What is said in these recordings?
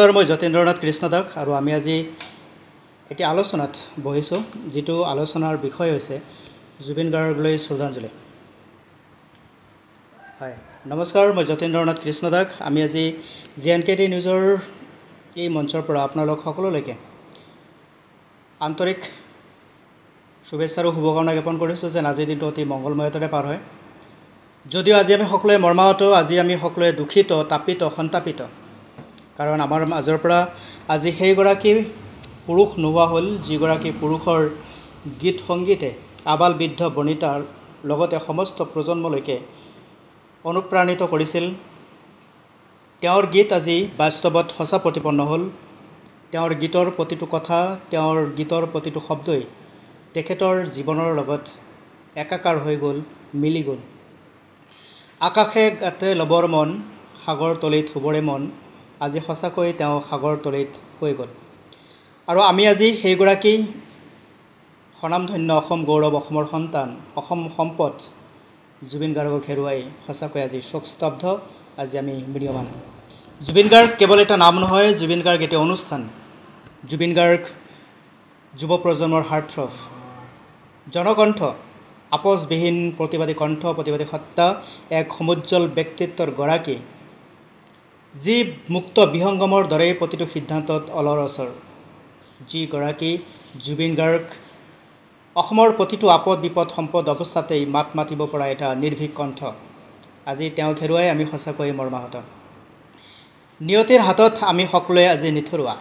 নমস্কাৰ, মই যতীন্দ্ৰনাথ কৃষ্ণ দাস আৰু আমি আজি এটি আলোচনাত বহিছোঁ, যিটো আলোচনাৰ বিষয় হৈছে জুবিন গাৰ্গলৈ শ্ৰদ্ধাঞ্জলি। হয়, নমস্কাৰ, মই যতীন্দ্ৰনাথ কৃষ্ণ দাস। আমি আজি JNKT নিউজৰ এই মঞ্চৰ পৰা আপোনালোক সকলোলৈকে আন্তৰিক শুভেচ্ছা আৰু শুভকামনা জ্ঞাপন কৰিছোঁ যেন আজিৰ দিনটো অতি মংগলময়তাৰে পাৰ হয়। যদিও আজি আমি সকলোৱে মৰ্মাহত, আজি আমি সকলোৱে দুখিত, তাপিত, সন্তাপিত, কাৰণ আমাৰ মাজৰ পৰা আজি সেইগৰাকী পুৰুষ নোহোৱা হ'ল, যিগৰাকী পুৰুষৰ গীত সংগীতে আবাল বৃদ্ধ বনিতাৰ লগতে সমস্ত প্ৰজন্মলৈকে অনুপ্ৰাণিত কৰিছিল। তেওঁৰ গীত আজি বাস্তৱত সঁচা প্ৰতিপন্ন হ'ল। তেওঁৰ গীতৰ প্ৰতিটো কথা, তেওঁৰ গীতৰ প্ৰতিটো শব্দই তেখেতৰ জীৱনৰ লগত একাকাৰ হৈ গ'ল, মিলি গ'ল। আকাশে গাতে লবৰ মন, সাগৰ তলিত শুবৰে মন, আজি সঁচাকৈ তেওঁ সাগৰ তলিত হৈ গ'ল। আৰু আমি আজি সেইগৰাকী স্বনামধন্য অসম গৌৰৱ, অসমৰ সন্তান, অসম সম্পদ জুবিন গাৰ্গক হেৰুৱাই সঁচাকৈ আজি শোকস্তব্ধ, আজি আমি ম্ৰিয়মান। জুবিন গাৰ্গ কেৱল এটা নাম নহয়, জুবিন গাৰ্গ এটা অনুষ্ঠান। জুবিন গাৰ্গ যুৱ প্ৰজন্মৰ হাৰ্টথ্ৰব, জনকণ্ঠ, আপোচবিহীন প্ৰতিবাদী কণ্ঠ, প্ৰতিবাদী সত্তা, এক সমুজ্জ্বল ব্যক্তিত্বৰ গৰাকী, যি মুক্ত বিহংগমৰ দৰে প্ৰতিটো সিদ্ধান্তত অলৰঅচৰ। যিগৰাকী জুবিন গাৰ্গ অসমৰ প্ৰতিটো আপদ বিপদ সম্পদ অৱস্থাতেই মাত মাতিব পৰা এটা নিৰ্ভীক কণ্ঠ। আজি তেওঁক হেৰুৱাই আমি সঁচাকৈ মৰ্মাহত। নিয়তিৰ হাতত আমি সকলোৱে আজি নিথৰুৱা।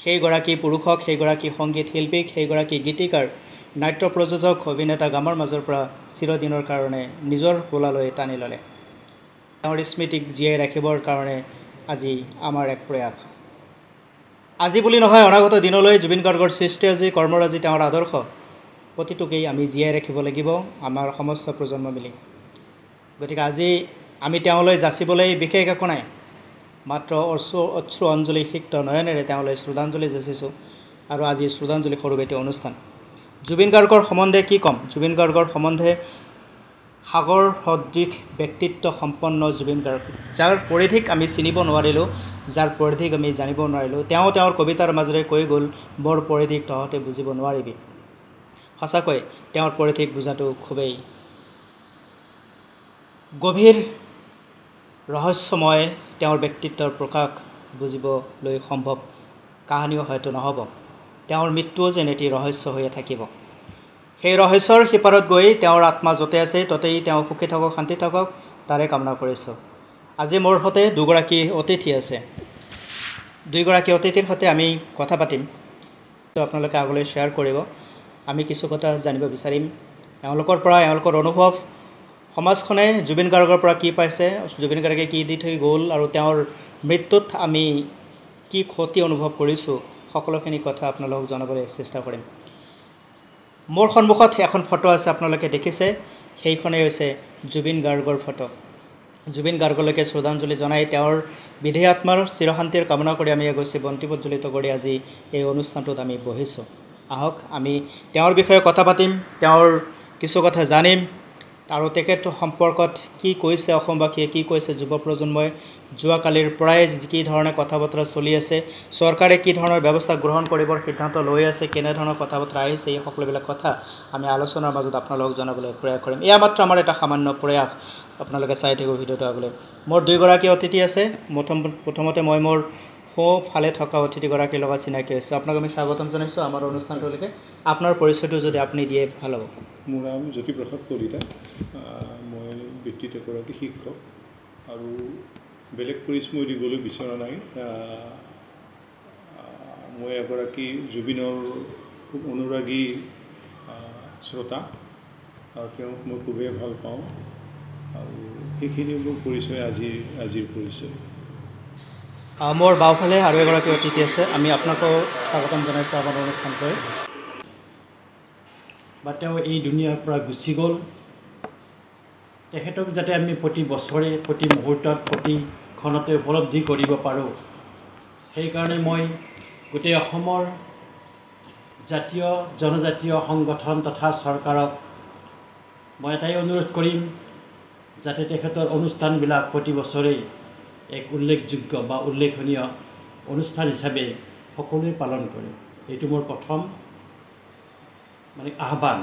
সেইগৰাকী পুৰুষক, সেইগৰাকী সংগীত শিল্পীক, সেইগৰাকী গীতিকাৰ, নাট্য প্ৰযোজক, অভিনেতাক আমাৰ মাজৰ পৰা চিৰদিনৰ কাৰণে নিজৰ কোলালৈ টানি ল'লে। তেওঁৰ স্মৃতিক জীয়াই ৰাখিবৰ কাৰণে আজি আমাৰ এক প্ৰয়াস। আজি বুলি নহয়, অনাগত দিনলৈ জুবিন গাৰ্গৰ সৃষ্টিৰাজি, কৰ্মৰাজি, তেওঁৰ আদৰ্শ প্ৰতিটোকেই আমি জীয়াই ৰাখিব লাগিব, আমাৰ সমস্ত প্ৰজন্ম মিলি। গতিকে আজি আমি তেওঁলৈ যাচিবলৈ বিশেষ একো নাই, মাত্ৰ অশ্ৰু অঞ্জলি সিক্ত নয়নেৰে তেওঁলৈ শ্ৰদ্ধাঞ্জলি যাচিছোঁ। আৰু আজি শ্ৰদ্ধাঞ্জলি স্বৰূপ এটি অনুষ্ঠান। জুবিন গাৰ্গৰ সম্বন্ধে কি ক'ম? জুবিন গাৰ্গৰ সম্বন্ধে সাগৰ সদৃশ ব্যক্তিত্ব সম্পন্ন জুবিন গাৰ্গ, যাৰ পৰিধিক আমি চিনিব নোৱাৰিলোঁ, যাৰ পৰিধিক আমি জানিব নোৱাৰিলোঁ। তেওঁৰ কবিতাৰ মাজেৰে কৈ গ'ল, মোৰ পৰিধিক তহঁতে বুজিব নোৱাৰিবি। সঁচাকৈ তেওঁৰ পৰিধিক বুজাটো খুবেই গভীৰ ৰহস্যময়। তেওঁৰ ব্যক্তিত্বৰ প্ৰকাশ বুজিবলৈ সম্ভৱ কাহানিও হয়তো নহ'ব। তেওঁৰ মৃত্যুও যেন এটি ৰহস্য হৈয়ে থাকিব। সেই ৰহস্যৰ সিপাৰত গৈ তেওঁৰ আত্মা য'তে আছে ত'তেই তেওঁ সুখী থাকক, শান্তি থাকক, তাৰে কামনা কৰিছোঁ। আজি মোৰ সৈতে দুগৰাকী অতিথি আছে। দুইগৰাকী অতিথিৰ সৈতে আমি কথা পাতিম, আপোনালোকে আগলৈ শ্বেয়াৰ কৰিব। আমি কিছু কথা জানিব বিচাৰিম এওঁলোকৰ পৰা, এওঁলোকৰ অনুভৱ, সমাজখনে জুবিন গাৰ্গৰ পৰা কি পাইছে, জুবিন গাৰ্গে কি দি থৈ গ'ল, আৰু তেওঁৰ মৃত্যুত আমি কি ক্ষতি অনুভৱ কৰিছোঁ, সকলোখিনি কথা আপোনালোকক জনাবলৈ চেষ্টা কৰিম। মোৰ সন্মুখত এখন ফটো আছে, আপোনালোকে দেখিছে, সেইখনেই হৈছে জুবিন গাৰ্গৰ ফটো। জুবিন গাৰ্গলৈকে শ্ৰদ্ধাঞ্জলি জনাই তেওঁৰ বিধেয় আত্মাৰ চিৰশান্তিৰ কামনা কৰি আমি এগছি বন্তি প্ৰজ্বলিত কৰি আজি এই অনুষ্ঠানটোত আমি বহিছোঁ। আহক আমি তেওঁৰ বিষয়ে কথা পাতিম, তেওঁৰ কিছু কথা জানিম, আৰু তেখেত সম্পৰ্কত কি কৈছে অসমবাসীয়ে, কি কৈছে যুৱ প্ৰজন্মই, যোৱাকালিৰ পৰাই কি ধৰণে কথা বতৰা চলি আছে, চৰকাৰে কি ধৰণৰ ব্যৱস্থা গ্ৰহণ কৰিবৰ সিদ্ধান্ত লৈ আছে, কেনেধৰণৰ কথা বতৰা আহিছে, এই সকলোবিলাক কথা আমি আলোচনাৰ মাজত আপোনালোকক জনাবলৈ প্ৰয়াস কৰিম। এয়া মাত্ৰ আমাৰ এটা সামান্য প্ৰয়াস, আপোনালোকে চাই থাকিব ভিডিঅ'টো আগলৈ। মোৰ দুইগৰাকী অতিথি আছে। প্ৰথমতে মই মোৰ সোঁফালে থকা অতিথিগৰাকীৰ লগত চিনাকি হৈছোঁ। আপোনাক আমি স্বাগতম জনাইছোঁ আমাৰ অনুষ্ঠানটোলৈকে। আপোনাৰ পৰিচয়টো যদি আপুনি দিয়ে ভাল হ'ব। মোৰ নাম জ্যোতিপ্ৰসাদ কলিতা। মই বৃত্তিত এগৰাকী শিক্ষক, আৰু বেলেগ পৰিচয় দিবলৈ বিচৰা নাই। মই এগৰাকী জুবিনৰ খুব অনুৰাগী শ্ৰোতা, আৰু তেওঁক মই খুবেই ভাল পাওঁ, আৰু সেইখিনি মোৰ পৰিচয়, আজিৰ পৰিচয়। মোৰ বাওঁফালে আৰু এগৰাকী অতিথি আছে, আমি আপোনাকো স্বাগতম জনাইছোঁ আমাৰ অনুষ্ঠানটোলৈ। বা তেওঁ এই দুনিয়াৰ পৰা গুচি গ'ল, তেখেতক যাতে আমি প্ৰতি বছৰে, প্ৰতি মুহূৰ্তত, প্ৰতি ক্ষণতে উপলব্ধি কৰিব পাৰোঁ, সেইকাৰণে মই গোটেই অসমৰ জাতীয় জনজাতীয় সংগঠন তথা চৰকাৰক মই এটাই অনুৰোধ কৰিম, যাতে তেখেতৰ অনুষ্ঠানবিলাক প্ৰতি বছৰেই এক উল্লেখযোগ্য বা উল্লেখনীয় অনুষ্ঠান হিচাপে সকলোৱে পালন কৰে। এইটো মোৰ প্ৰথম মানে আহ্বান।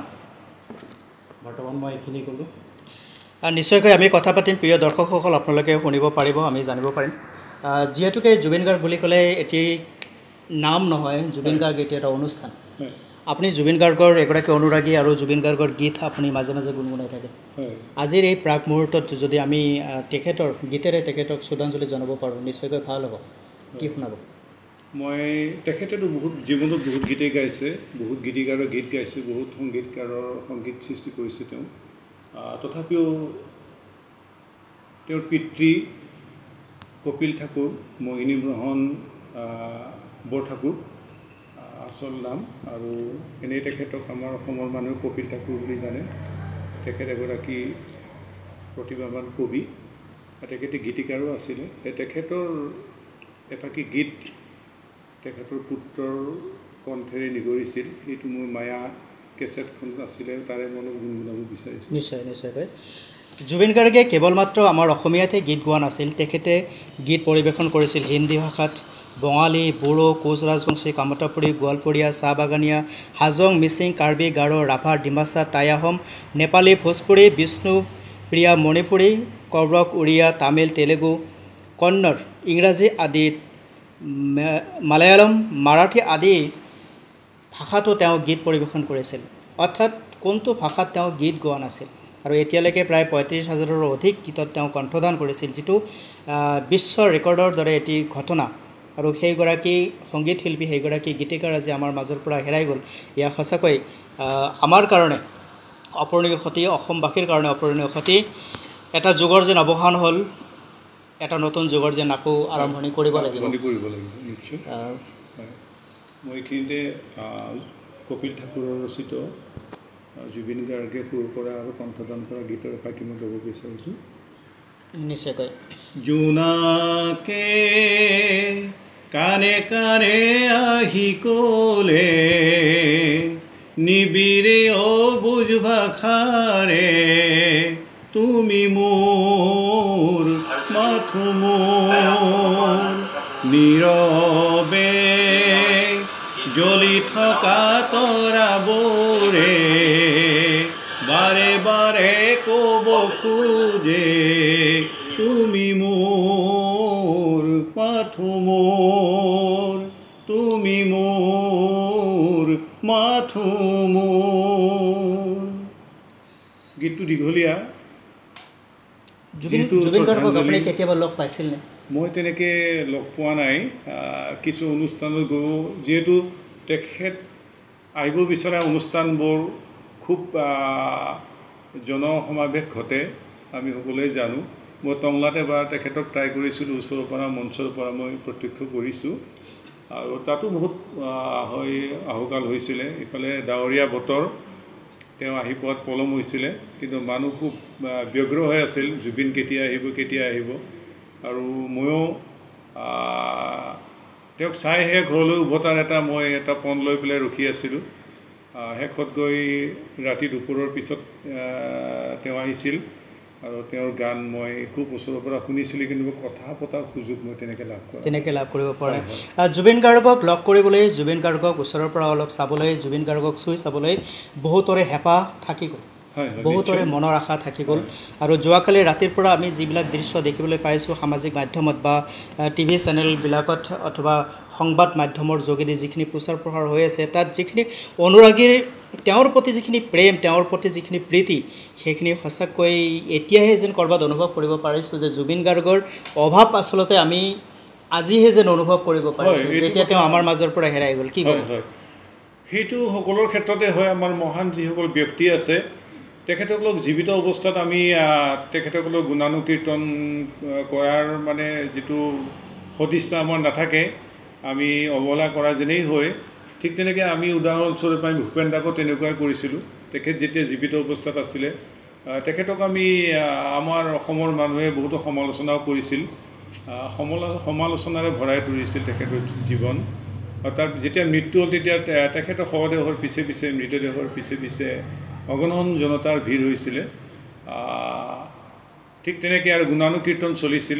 বৰ্তমান মই এইখিনি ক'লোঁ। নিশ্চয়কৈ আমি কথা পাতিম। প্ৰিয় দৰ্শকসকল, আপোনালোকে শুনিব পাৰিব, আমি জানিব পাৰিম। যিহেতুকে জুবিন গাৰ্গ বুলি ক'লে এটি নাম নহয়, জুবিন গাৰ্গ এটি এটা অনুষ্ঠান। আপুনি জুবিন গাৰ্গৰ এগৰাকী অনুৰাগী আৰু জুবিন গাৰ্গৰ গীত আপুনি মাজে মাজে গুণগুণাই থাকে। আজিৰ এই প্ৰাক মুহূৰ্তত যদি আমি তেখেতৰ গীতেৰে তেখেতক শ্ৰদ্ধাঞ্জলি জনাব পাৰোঁ, নিশ্চয়কৈ ভাল হ'ব। কি শুনাব? মই তেখেতেতো বহুত জীৱনত বহুত গীতেই গাইছে, বহুত গীতিকাৰৰ গীত গাইছে, বহুত সংগীতকাৰৰ সংগীত সৃষ্টি কৰিছে তেওঁ। তথাপিও তেওঁৰ পিতৃ কপিল ঠাকুৰ, মোহিনী মোহন বৰঠাকুৰ আচল নাম, আৰু এনেই তেখেতক আমাৰ অসমৰ মানুহে কপিল ঠাকুৰ বুলি জানে। তেখেত এগৰাকী প্ৰতিভাৱান কবি, তেখেতে গীতিকাৰো আছিলে। তেখেতৰ এফাকি গীত তেখেতৰ পুত্ৰৰ কণ্ঠেৰে নিগৰিছিল, সেইটো মোৰ মায়া কেছেটখন আছিলে, তাৰে মনত গুণগুণাব বিচাৰিছোঁ। নিশ্চয়কৈ জুবিন গাৰ্গে কেৱল মাত্ৰ আমাৰ অসমীয়াতে গীত গোৱা নাছিল, তেখেতে গীত পৰিৱেশন কৰিছিল হিন্দী ভাষাত, বঙালী, বড়ো, কোচ ৰাজবংশী, কামতাপুৰী, গোৱালপৰীয়া, চাহ বাগানীয়া, হাজং, মিচিং, কাৰ্বি, গাৰো, ৰাভা, ডিমাচা, টাই আহোম, নেপালী, ভোজপুৰী, বিষ্ণুপ্ৰিয়া, মণিপুৰী, কৰ্বক, উৰিয়া, তামিল, তেলেগু, কন্নড়, ইংৰাজী আদি, মালায়ালম, মাৰাঠী আদিৰ ভাষাতো তেওঁ গীত পৰিৱেশন কৰিছিল। অৰ্থাৎ কোনটো ভাষাত তেওঁ গীত গোৱা নাছিল। আৰু এতিয়ালৈকে প্ৰায় 35,000ৰো অধিক গীতত তেওঁ কণ্ঠদান কৰিছিল, যিটো বিশ্ব ৰেকৰ্ডৰ দৰে এটি ঘটনা। আৰু সেইগৰাকী সংগীত শিল্পী, সেইগৰাকী গীতিকাৰ আজি আমাৰ মাজৰ পৰা হেৰাই গ'ল। এয়া সঁচাকৈ আমাৰ কাৰণে অপূৰণীয় ক্ষতি, অসমবাসীৰ কাৰণে অপূৰণীয় ক্ষতি। এটা যুগৰ যেন অৱসান হ'ল, এটা নতুন যুগৰ যেন আকৌ আৰম্ভণি কৰিব লাগিব। নিশ্চয়। মই এইখিনিতে কপিল ঠাকুৰৰ ৰচিত জুবিন গাৰ্গে সুৰ কৰা আৰু কণ্ঠদান কৰা গীতৰ এফাকি মই গাব বিচাৰিছোঁ। নিশ্চয়কৈ। জোনাকে কানে কানে আহি ক'লে, নিবিৰে অবুজ ভাষাৰে, তুমি মোৰ মাথো মোৰ, নীৰৱে জ্বলি থকা তৰাবোৰে বাৰে বাৰে ক'ব খোজে, তুমি মোৰ মাথো মোৰ, তুমি মোৰ মাথো মোৰ। গীতটো দীঘলীয়া। জুবিন গাৰ্গক আপুনি কেতিয়াবা লগ পাইছিল নে? মই তেনেকৈ লগ পোৱা নাই। কিছু অনুষ্ঠানত গৈ, যিহেতু তেখেত আহিব বিচৰা অনুষ্ঠানবোৰ খুব জনসমাৱেশ ঘটে, আমি সকলোৱে জানো। মই টংলাতে এবাৰ তেখেতক ট্ৰাই কৰিছিলোঁ, ওচৰৰ পৰা মঞ্চৰ পৰা মই প্ৰত্যক্ষ কৰিছোঁ, আৰু তাতো বহুত আহুকাল হৈছিলে। ইফালে ডাৱৰীয়া বতৰ, তেওঁ আহি পোৱাত পলম হৈছিলে, কিন্তু মানুহ খুব ব্যগ্ৰ হৈ আছিল, জুবিন কেতিয়া আহিব। আৰু ময়ো তেওঁক চাইহে ঘৰলৈ উভতাৰ মই এটা পণ লৈ পেলাই ৰখি আছিলোঁ। শেষত গৈ ৰাতি দুপৰৰ পিছত তেওঁ আহিছিল, আৰু তেওঁৰ গান মই খুব ওচৰৰ পৰা শুনিছিলোঁ, কিন্তু কথা পতাৰ সুযোগ মই তেনেকৈ লাভ কৰিব পৰা। জুবিন গাৰ্গক লগ কৰিবলৈ, জুবিন গাৰ্গক ওচৰৰ পৰা অলপ চাবলৈ, জুবিন গাৰ্গক চুই চাবলৈ বহুতৰে হেঁপাহ থাকি গ'ল, বহুতৰে মনৰ আশা থাকি গ'ল। আৰু যোৱাকালি ৰাতিৰ পৰা আমি যিবিলাক দৃশ্য দেখিবলৈ পাইছোঁ সামাজিক মাধ্যমত বা টিভি চেনেলবিলাকত অথবা সংবাদ মাধ্যমৰ যোগেদি যিখিনি প্ৰচাৰ প্ৰসাৰ হৈ আছে, তাত যিখিনি অনুৰাগীৰ তেওঁৰ প্ৰতি যিখিনি প্ৰেম, তেওঁৰ প্ৰতি যিখিনি প্ৰীতি, সেইখিনি সঁচাকৈ এতিয়াহে যেন ক'ৰবাত অনুভৱ কৰিব পাৰিছোঁ যে জুবিন গাৰ্গৰ অভাৱ আচলতে আমি আজিহে যেন অনুভৱ কৰিব পাৰিছোঁ, যেতিয়া তেওঁ আমাৰ মাজৰ পৰা হেৰাই গ'ল। কি ক'ব? সেইটো সকলোৰ ক্ষেত্ৰতে হয়। আমাৰ মহান যিসকল ব্যক্তি আছে, তেখেতসকলক জীৱিত অৱস্থাত আমি তেখেতসকলক গুণানুকীৰ্তন কৰাৰ যিটো সদিচ্ছা আমাৰ নাথাকে, আমি অৱহেলা কৰা যেনেই হয়। ঠিক তেনেকৈ আমি উদাহৰণস্বৰূপে আমি ভূপেন দাকো তেনেকুৱাই কৰিছিলোঁ। তেখেত যেতিয়া জীৱিত অৱস্থাত আছিলে, তেখেতক আমি আমাৰ অসমৰ মানুহে বহুতো সমালোচনাও কৰিছিল, সমালোচনাৰে ভৰাই তুলিছিল তেখেতৰ জীৱন। তাৰ যেতিয়া মৃত্যু হ'ল, তেতিয়া তেখেতৰ শৱদেহৰ পিছে পিছে, মৃতদেহৰ পিছে পিছে অগণন জনতাৰ ভিৰ হৈছিলে। ঠিক তেনেকৈ আৰু গুণানুকীৰ্তন চলিছিল।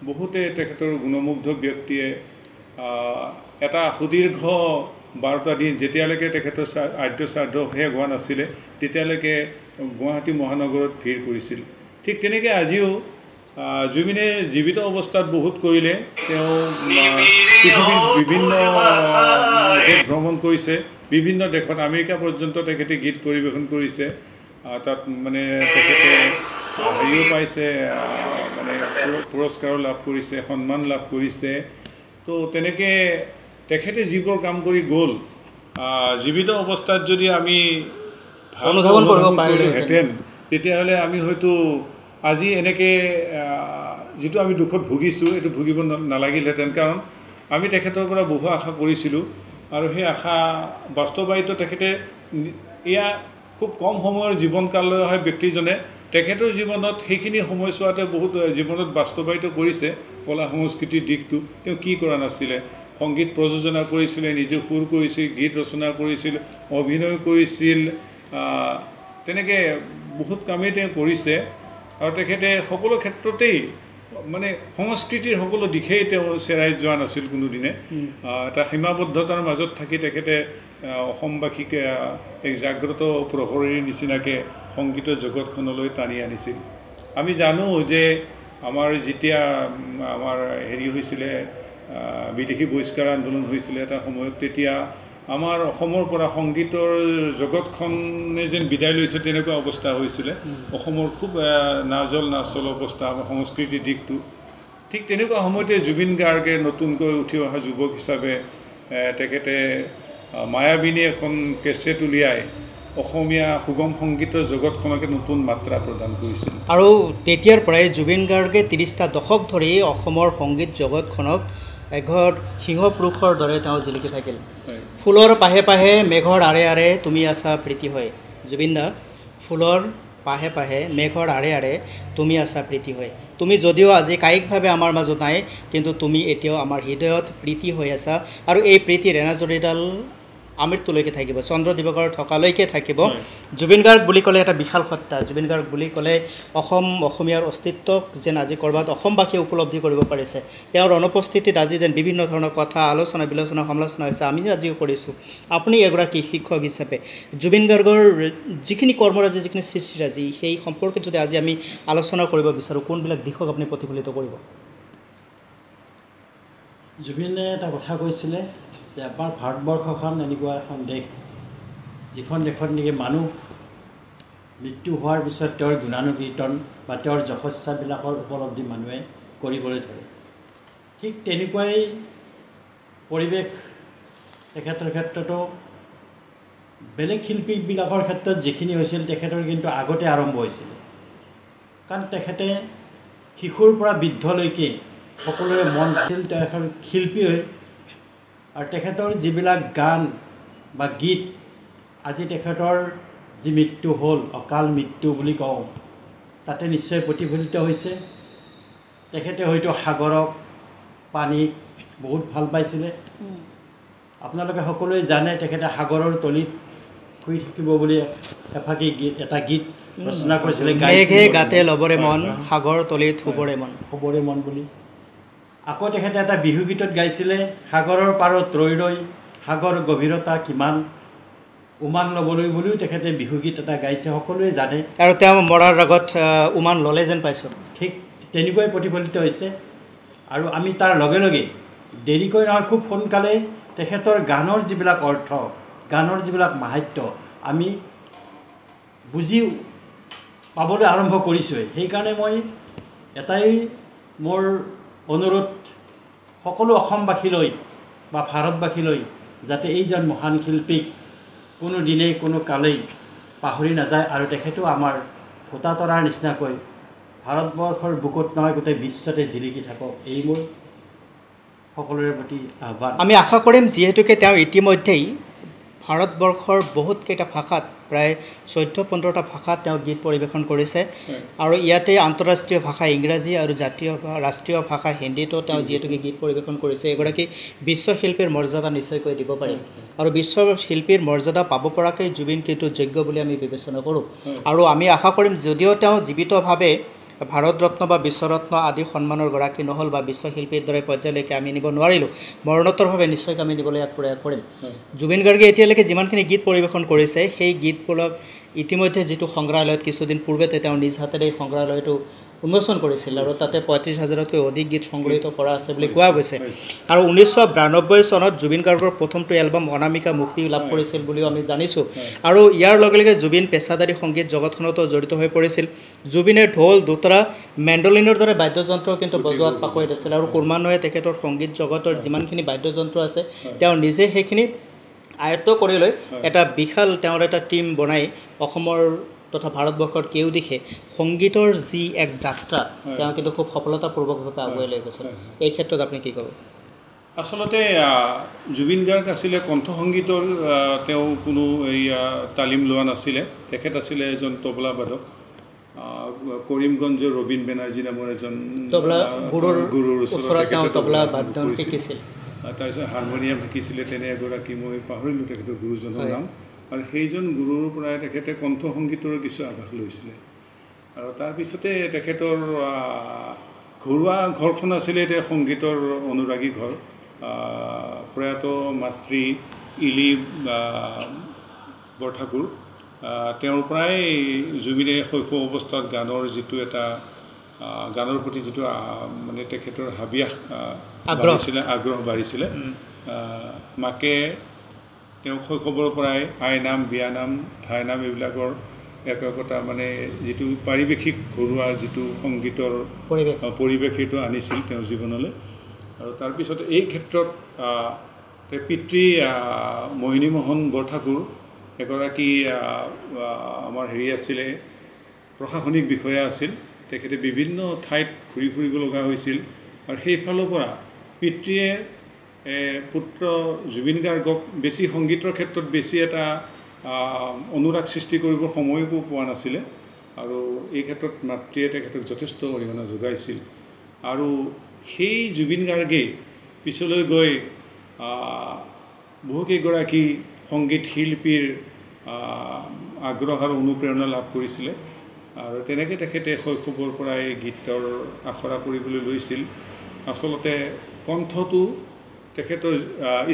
বহুতে তেখেতৰ গুণমুগ্ধ ব্যক্তিয়ে এটা সুদীৰ্ঘ 12টা দিন যেতিয়ালৈকে তেখেতৰ আদ্য শ্ৰাদ্ধ শেষ হোৱা নাছিলে তেতিয়ালৈকে গুৱাহাটী মহানগৰত ভিৰ কৰিছিল। ঠিক তেনেকৈ আজিও জুবিনে জীৱিত অৱস্থাত বহুত কৰিলে। তেওঁ পৃথিৱীৰ বিভিন্ন দেশ ভ্ৰমণ কৰিছে, বিভিন্ন দেশত আমেৰিকা পৰ্যন্ত তেখেতে গীত পৰিৱেশন কৰিছে। তাত মানে তেখেতে হেৰিও পাইছে, মানে পুৰস্কাৰো লাভ কৰিছে, সন্মান লাভ কৰিছে। তো তেনেকৈ তেখেতে যিবোৰ কাম কৰি গ'ল, জীৱিত অৱস্থাত যদি আমি অনুধাৱন কৰিব পাৰিলোহেঁতেন, তেতিয়াহ'লে আমি হয়তো আজি এনেকৈ যিটো আমি দুখত ভুগিছোঁ এইটো ভুগিব নালাগিলহেঁতেন। কাৰণ আমি তেখেতৰ পৰা বহু আশা কৰিছিলোঁ আৰু সেই আশা বাস্তৱায়িত তেখেতে এয়া খুব কম সময়ৰ জীৱনকালৰ হয় ব্যক্তিজনে তেখেতৰ জীৱনত সেইখিনি সময়ছোৱাতে বহুত জীৱনত বাস্তৱায়িত কৰিছে। কলা সংস্কৃতিৰ দিশটো তেওঁ কি কৰা নাছিলে, সংগীত প্ৰযোজনা কৰিছিলে, নিজে সুৰ কৰিছিল, গীত ৰচনা কৰিছিল, অভিনয় কৰিছিল, তেনেকৈ বহুত কামেই তেওঁ কৰিছে। আৰু তেখেতে সকলো ক্ষেত্ৰতেই মানে সংস্কৃতিৰ সকলো দিশেই তেওঁ চেৰাই যোৱা নাছিল কোনোদিনে। এটা সীমাবদ্ধতাৰ মাজত থাকি তেখেতে অসমবাসীক এক জাগ্ৰত প্ৰহৰীৰ নিচিনাকৈ সংগীতৰ জগতখনলৈ টানি আনিছিল। আমি জানো যে আমাৰ যেতিয়া আমাৰ হেৰি হৈছিলে, বিদেশী বহিষ্কাৰ আন্দোলন হৈছিলে এটা সময়ত, তেতিয়া আমাৰ অসমৰ পৰা সংগীতৰ জগতখনে যেন বিদায় লৈছে তেনেকুৱা অৱস্থা হৈছিলে। অসমৰ খুব নাজল নাচল অৱস্থা, আমাৰ সংস্কৃতিৰ দিশটো। ঠিক তেনেকুৱা সময়তে জুবিন গাৰ্গে নতুনকৈ উঠি অহা যুৱক হিচাপে তেখেতে মায়াবিনী এখন কেছেট উলিয়াই অসমীয়া সুগম সংগীতৰ জগতখনকে নতুন মাত্ৰা প্ৰদান কৰিছিল। আৰু তেতিয়াৰ পৰাই জুবিন গাৰ্গে 30টা দশক ধৰি অসমৰ সংগীত জগতখনক এঘৰ সিংহপুৰুষৰ দৰে তেওঁ জিলিকি থাকিল। ফুলৰ পাহে পাহে মেঘৰ আৰে আৰে তুমি আছা প্ৰীতি হয়। জুবিন দা, ফুলৰ পাহে পাহে মেঘৰ আৰে আৰে তুমি আছা প্ৰীতি হয়। তুমি যদিও আজি কায়িকভাৱে আমাৰ মাজত নাই, কিন্তু তুমি এতিয়াও আমাৰ হৃদয়ত প্ৰীতি হৈ আছা। আৰু এই প্ৰীতিৰ এনাজৰীডাল আমৃত্যুলৈকে থাকিব, চন্দ্ৰ দিবকৰ থকালৈকে থাকিব। জুবিন গাৰ্গ বুলি ক'লে এটা বিশাল সত্তা। জুবিন গাৰ্গ বুলি ক'লে অসমীয়াৰ অস্তিত্বক যেন আজি ক'ৰবাত অসমবাসীয়ে উপলব্ধি কৰিব পাৰিছে। তেওঁৰ অনুপস্থিতিত আজি যেন বিভিন্ন ধৰণৰ কথা, আলোচনা, বিলোচনা, সমালোচনা হৈছে, আমি আজিও কৰিছোঁ। আপুনি এগৰাকী শিক্ষক হিচাপে জুবিন গাৰ্গৰ যিখিনি কৰ্মৰাজি, যিখিনি সৃষ্টিৰাজি, সেই সম্পৰ্কে যদি আজি আমি আলোচনা কৰিব বিচাৰোঁ, কোনবিলাক দিশক আপুনি প্ৰতিফলিত কৰিব? জুবিনে এটা কথা কৈছিলে যে আমাৰ ভাৰতবৰ্ষখন এনেকুৱা এখন দেশ, যিখন দেশত নেকি মানুহ মৃত্যু হোৱাৰ পিছত তেওঁৰ গুণানুকীৰ্তন বা তেওঁৰ যশস্যাবিলাকৰ উপলব্ধি মানুহে কৰিবলৈ ধৰে। ঠিক তেনেকুৱাই পৰিৱেশ তেখেতৰ ক্ষেত্ৰতো বেলেগ শিল্পীবিলাকৰ ক্ষেত্ৰত যিখিনি হৈছিল তেখেতৰ কিন্তু আগতে আৰম্ভ হৈছিল। কাৰণ তেখেতে শিশুৰ পৰা বৃদ্ধলৈকে সকলোৰে মন আছিল তেখেতৰ শিল্পী হৈ। আৰু তেখেতৰ যিবিলাক গান বা গীত, আজি তেখেতৰ যি মৃত্যু হ'ল, অকাল মৃত্যু বুলি কওঁ, তাতে নিশ্চয় প্ৰতিফলিত হৈছে। তেখেতে হয়তো সাগৰক, পানীক বহুত ভাল পাইছিলে। আপোনালোকে সকলোৱে জানে তেখেতে সাগৰৰ তলিত শুই থাকিব বুলি এফাকি গীত, এটা গীত ৰচনা কৰিছিলে, মেঘে গাতে লবৰে মন, সাগৰ তলিত শুবৰে মন, শুবৰে মন বুলি। আকৌ তেখেতে এটা বিহু গীতত গাইছিলে, সাগৰৰ পাৰত ৰৈ ৰৈ সাগৰ গভীৰতা কিমান, উমান ল'বলৈ বুলিও তেখেতে বিহু গীত এটা গাইছে, সকলোৱে জানে। আৰু তেওঁ মৰাৰ আগত উমান ল'লে যেন পাইছোঁ। ঠিক তেনেকুৱাই প্ৰতিফলিত হৈছে। আৰু আমি তাৰ লগে লগে দেৰিকৈ নহয়, খুব সোনকালে তেখেতৰ গানৰ যিবিলাক অৰ্থ, গানৰ যিবিলাক মাহাত্য আমি বুজি পাবলৈ আৰম্ভ কৰিছোঁৱেই। সেইকাৰণে মই এটাই মোৰ অনুৰোধ সকলো অসমবাসীলৈ বা ভাৰতবাসীলৈ, যাতে এইজন মহান শিল্পীক কোনো দিনেই কোনো কালেই পাহৰি নাযায়। আৰু তেখেতেও আমাৰ ভোটা তৰাৰ নিচিনাকৈ ভাৰতবৰ্ষৰ বুকুত নহয় গোটেই বিশ্বতে জিলিকি থাকক, এই মোৰ সকলোৰে প্ৰতি আহ্বান। আমি আশা কৰিম, যিহেতুকে তেওঁ ইতিমধ্যেই ভাৰতবৰ্ষৰ বহুতকেইটা ভাষাত, প্ৰায় 14-15টা ভাষাত তেওঁ গীত পৰিৱেশন কৰিছে। আৰু ইয়াতে আন্তঃৰাষ্ট্ৰীয় ভাষা ইংৰাজী আৰু ৰাষ্ট্ৰীয় ভাষা হিন্দীতো তেওঁ যিহেতুকে গীত পৰিৱেশন কৰিছে, এগৰাকী বিশ্বশিল্পীৰ মৰ্যাদা নিশ্চয়কৈ দিব পাৰিম। আৰু বিশ্বশিল্পীৰ মৰ্যাদা পাব পৰাকৈ জুবিন কিন্তু যোগ্য বুলি আমি বিবেচনা কৰোঁ। আৰু আমি আশা কৰিম, যদিও তেওঁ জীৱিতভাৱে ভাৰতৰত্ন বা বিশ্বৰত্ন আদি সন্মানৰ গৰাকী নহ'ল বা বিশ্বশিল্পীৰ দৰে পৰ্যায়লৈকে আমি নিব নোৱাৰিলোঁ, মৰণোত্তৰভাৱে নিশ্চয়কৈ আমি নিবলৈ ইয়াত প্ৰয়াস কৰিম। জুবিন গাৰ্গে এতিয়ালৈকে যিমানখিনি গীত পৰিৱেশন কৰিছে সেই গীতবোৰক ইতিমধ্যে যিটো সংগ্ৰহালয়ত কিছুদিন পূৰ্বতে তেওঁ নিজ হাতেৰে এই সংগ্ৰহালয়টো উন্মোচন কৰিছিল আৰু তাতে ৩৫,০০০তকৈ অধিক গীত সংগ্ৰহিত কৰা আছে বুলি কোৱা গৈছে। আৰু ১৯৯২ চনত জুবিন গাৰ্গৰ প্ৰথমটো এলবাম অনামিকা মুক্তি লাভ কৰিছিল বুলিও আমি জানিছোঁ। আৰু ইয়াৰ লগে লগে জুবিন পেছাদাৰী সংগীত জগতখনতো জড়িত হৈ পৰিছিল। জুবিনে ঢোল, দোতাৰা, মেণ্ডলিনৰ দৰে বাদ্যযন্ত্ৰ কিন্তু বজোৱাত পাকৈত আছিল আৰু ক্ৰমান্বয়ে তেখেতৰ সংগীত জগতৰ যিমানখিনি বাদ্যযন্ত্ৰ আছে তেওঁ নিজে সেইখিনি আয়ত্ব কৰি লৈ এটা বিশাল তেওঁৰ এটা টীম বনাই অসমৰ তথা ভাৰতবৰ্ষৰ কেউদিশে সংগীতৰ যি এক যাত্ৰা তেওঁ কিন্তু খুব সফলতাপূৰ্বকভাৱে আগুৱাই লৈ গৈছিল। এই ক্ষেত্ৰত আপুনি কি ক'ব? আচলতে জুবিন গাৰ্গ আছিলে কণ্ঠ সংগীতৰ তেওঁ কোনো তালিম লোৱা নাছিলে। তেখেত আছিলে এজন তবলা বাদক। কৰিমগঞ্জৰ ৰবীন বেনাৰ্জী নামৰ এজন গুৰুৰ ওচৰত তবলা বাদন শিকিছিল। তাৰপিছত হাৰমনিয়াম শিকিছিলে তেনে এগৰাকী, মই পাহৰিলোঁ তেখেতৰ গুৰুজনৰ নাম। আৰু সেইজন গুৰুৰ পৰাই তেখেতে কণ্ঠ সংগীতৰো কিছু আভাস লৈছিলে। আৰু তাৰপিছতে তেখেতৰ ঘৰুৱা ঘৰখন আছিলে এতিয়া সংগীতৰ অনুৰাগী ঘৰ। প্ৰয়াত মাতৃ ইলি বৰঠাকুৰ, তেওঁৰ পৰাই জুবিনে শৈশৱ অৱস্থাত গানৰ যিটো এটা গানৰ প্ৰতি যিটো মানে তেখেতৰ হাবিয়াস বাঢ়িছিলে, আগ্ৰহ বাঢ়িছিলে। মাকে তেওঁ শৈশৱৰ পৰাই আইনাম, বিয়ানাম, ধাইনাম এইবিলাকৰ একতা মানে যিটো পাৰিৱেশিক ঘৰুৱা যিটো সংগীতৰ পৰিৱেশ সেইটো আনিছিল তেওঁৰ জীৱনলৈ। আৰু তাৰপিছত এই ক্ষেত্ৰত পিতৃ মোহিনী মোহন বৰঠাকুৰ এগৰাকী আমাৰ আছিলে, প্ৰশাসনিক বিষয়া আছিল। তেখেতে বিভিন্ন ঠাইত ঘূৰি ফুৰিব লগা হৈছিল আৰু সেইফালৰ পৰা পিতৃয়ে পুত্ৰ জুবিন গাৰ্গক বেছি সংগীতৰ ক্ষেত্ৰত বেছি এটা অনুৰাগ সৃষ্টি কৰিব সময়কো পোৱা নাছিলে। আৰু এই ক্ষেত্ৰত মাতৃয়ে তেখেতক যথেষ্ট অৰিহণা যোগাইছিল। আৰু সেই জুবিন গাৰ্গেই পিছলৈ গৈ বহুকেইগৰাকী সংগীত শিল্পীৰ আগ্ৰহ আৰু অনুপ্ৰেৰণা লাভ কৰিছিলে। আৰু তেনেকৈ তেখেতে শৈশৱৰ পৰাই গীতৰ আখৰা কৰিবলৈ লৈছিল। আচলতে কণ্ঠটো তেখেতৰ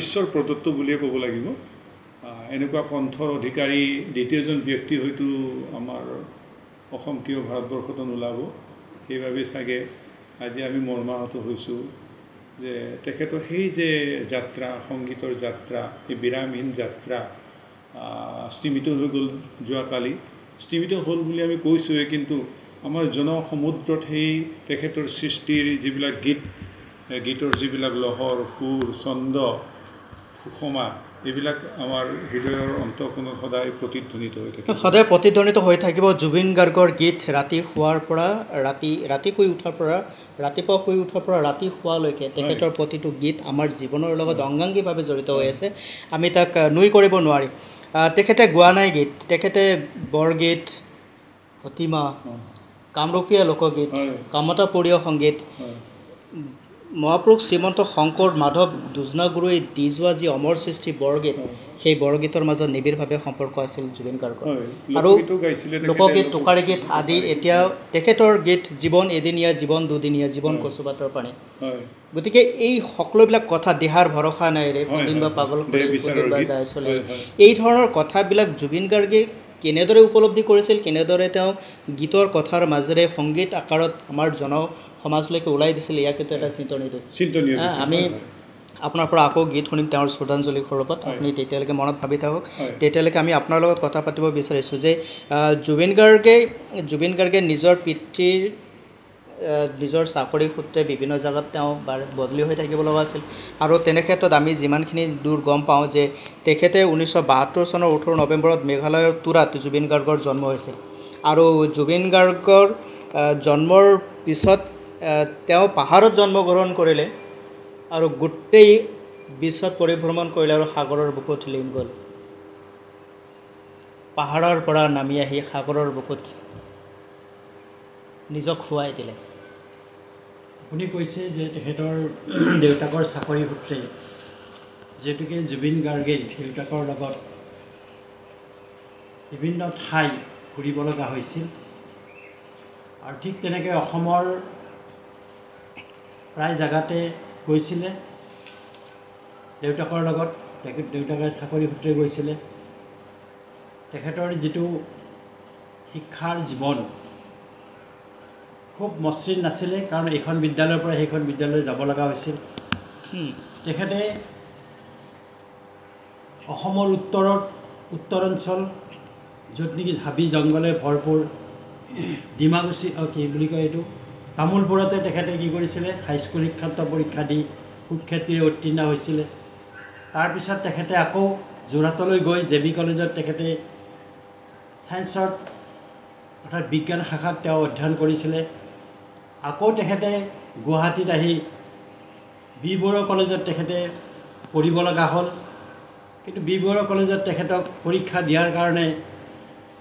ঈশ্বৰ প্ৰদত্ত বুলিয়ে ক'ব লাগিব। এনেকুৱা কণ্ঠৰ অধিকাৰী দ্বিতীয়জন ব্যক্তি হয়তো আমাৰ অসম কিয় ভাৰতবৰ্ষতো নোলাব। সেইবাবে চাগে আজি আমি মৰ্মাহত হৈছোঁ যে তেখেতৰ সেই যে যাত্ৰা, সংগীতৰ যাত্ৰা, এই বিৰামহীন যাত্ৰা স্তিমিত হৈ গ'ল যোৱাকালি। স্তিমিত হ'ল বুলি আমি কৈছোঁৱে, কিন্তু আমাৰ জনসমুদ্ৰত সেই তেখেতৰ সৃষ্টিৰ যিবিলাক গীতৰ যিবিলাক লহৰ, সুৰ, ছন্দ, সুষমা, এইবিলাক আমাৰ হৃদয়ৰ অন্তঃকোণত সদায় প্ৰতিধ্বনিত হৈ থাকিব। সদায় প্ৰতিধ্বনিত হৈ থাকিব জুবিন গাৰ্গৰ গীত। ৰাতি শুৱাৰ পৰা ৰাতি শুই উঠাৰ পৰা, ৰাতিপুৱা শুই উঠাৰ পৰা ৰাতি শুৱালৈকে তেখেতৰ প্ৰতিটো গীত আমাৰ জীৱনৰ লগত অংগাংগীভাৱে জড়িত হৈ আছে। আমি তাক নুই কৰিব নোৱাৰি। তেখেতে গোৱা নাই গীত, তেখেতে বৰগীত, ভতিমা, কামৰূপীয়া লোকগীত, কামতাপুৰীয় সংগীত, মহাপুৰুষ শ্ৰীমন্ত শংকৰ মাধৱ দুজনাগুৰুৱে দি যোৱা যি অমৰ সৃষ্টি বৰগীত, সেই বৰগীতৰ মাজত নিবিড়ভাৱে সম্পৰ্ক আছিল জুবিন গাৰ্গৰ। আৰু লোকগীত, টোকাৰী গীত আদি এতিয়া তেখেতৰ গীত জীৱন এদিনীয়া, জীৱন দুদিনীয়া, জীৱন কচুপাতৰ পানী। গতিকে এই সকলোবিলাক কথা, দেহাৰ ভৰসা নাই ৰে, কোনদিন বা পাগল বা যায় চলে, এই ধৰণৰ কথাবিলাক জুবিন গাৰ্গে কেনেদৰে উপলব্ধি কৰিছিল, কেনেদৰে তেওঁ গীতৰ কথাৰ মাজেৰে সংগীত আকাৰত আমাৰ সমাজলৈকে ওলাই দিছিল, ইয়াক কিন্তু এটা চিন্তনীয়। আমি আপোনাৰ পৰা আকৌ গীত শুনিম তেওঁৰ শ্ৰদ্ধাঞ্জলি স্বৰূপত। আপুনি তেতিয়ালৈকে মনত ভাবি থাকক। তেতিয়ালৈকে আমি আপোনাৰ লগত কথা পাতিব বিচাৰিছোঁ যে জুবিন গাৰ্গে নিজৰ পিতৃৰ নিজৰ চাকৰি সূত্ৰে বিভিন্ন জেগাত তেওঁ বদলি হৈ থাকিব লগা আছিল। আৰু তেনে ক্ষেত্ৰত আমি যিমানখিনি দূৰ গম পাওঁ যে তেখেতে 1972 চনৰ 18 নৱেম্বৰত মেঘালয়ৰ তুৰাত জুবিন গাৰ্গৰ জন্ম হৈছিল। আৰু জুবিন গাৰ্গৰ জন্মৰ পিছত তেওঁ পাহাৰত জন্মগ্ৰহণ কৰিলে আৰু গোটেই বিশ্বত পৰিভ্ৰমণ কৰিলে আৰু সাগৰৰ বুকুত লীন গ'ল। পাহাৰৰ পৰা নামি আহি সাগৰৰ বুকুত নিজক খুৱাই দিলে। আপুনি কৈছে যে তেখেতৰ দেউতাকৰ চাকৰি সূত্ৰে যিহেতুকে জুবিন গাৰ্গেই দেউতাকৰ লগত বিভিন্ন ঠাই ঘূৰিব লগা হৈছিল। আৰু ঠিক তেনেকৈ অসমৰ প্ৰায় জেগাতে গৈছিলে দেউতাকৰ লগত। দেউতাকে চাকৰি সূত্ৰে গৈছিলে। তেখেতৰ যিটো শিক্ষাৰ জীৱন খুব মসৃণ নাছিলে, কাৰণ এইখন বিদ্যালয়ৰ পৰা সেইখন বিদ্যালয়লৈ যাব লগা হৈছিল। তেখেতে অসমৰ উত্তৰ অঞ্চল, য'ত নেকি হাবি জংঘলে ভৰপূৰ, ডিমাকুচি কি বুলি কয় এইটো তামোলপুৰতে তেখেতে কি কৰিছিলে, হাইস্কুল শিক্ষান্ত পৰীক্ষা দি সুখ্যাতিৰে উত্তীৰ্ণ হৈছিলে। তাৰপিছত তেখেতে আকৌ যোৰহাটলৈ গৈ JB কলেজত তেখেতে ছায়েন্সত অৰ্থাৎ বিজ্ঞান শাখাত তেওঁ অধ্যয়ন কৰিছিলে। আকৌ তেখেতে গুৱাহাটীত আহি বি বৰুৱা কলেজত তেখেতে পঢ়িব লগা হ'ল। কিন্তু বি বৰুৱা কলেজত তেখেতক পৰীক্ষা দিয়াৰ কাৰণে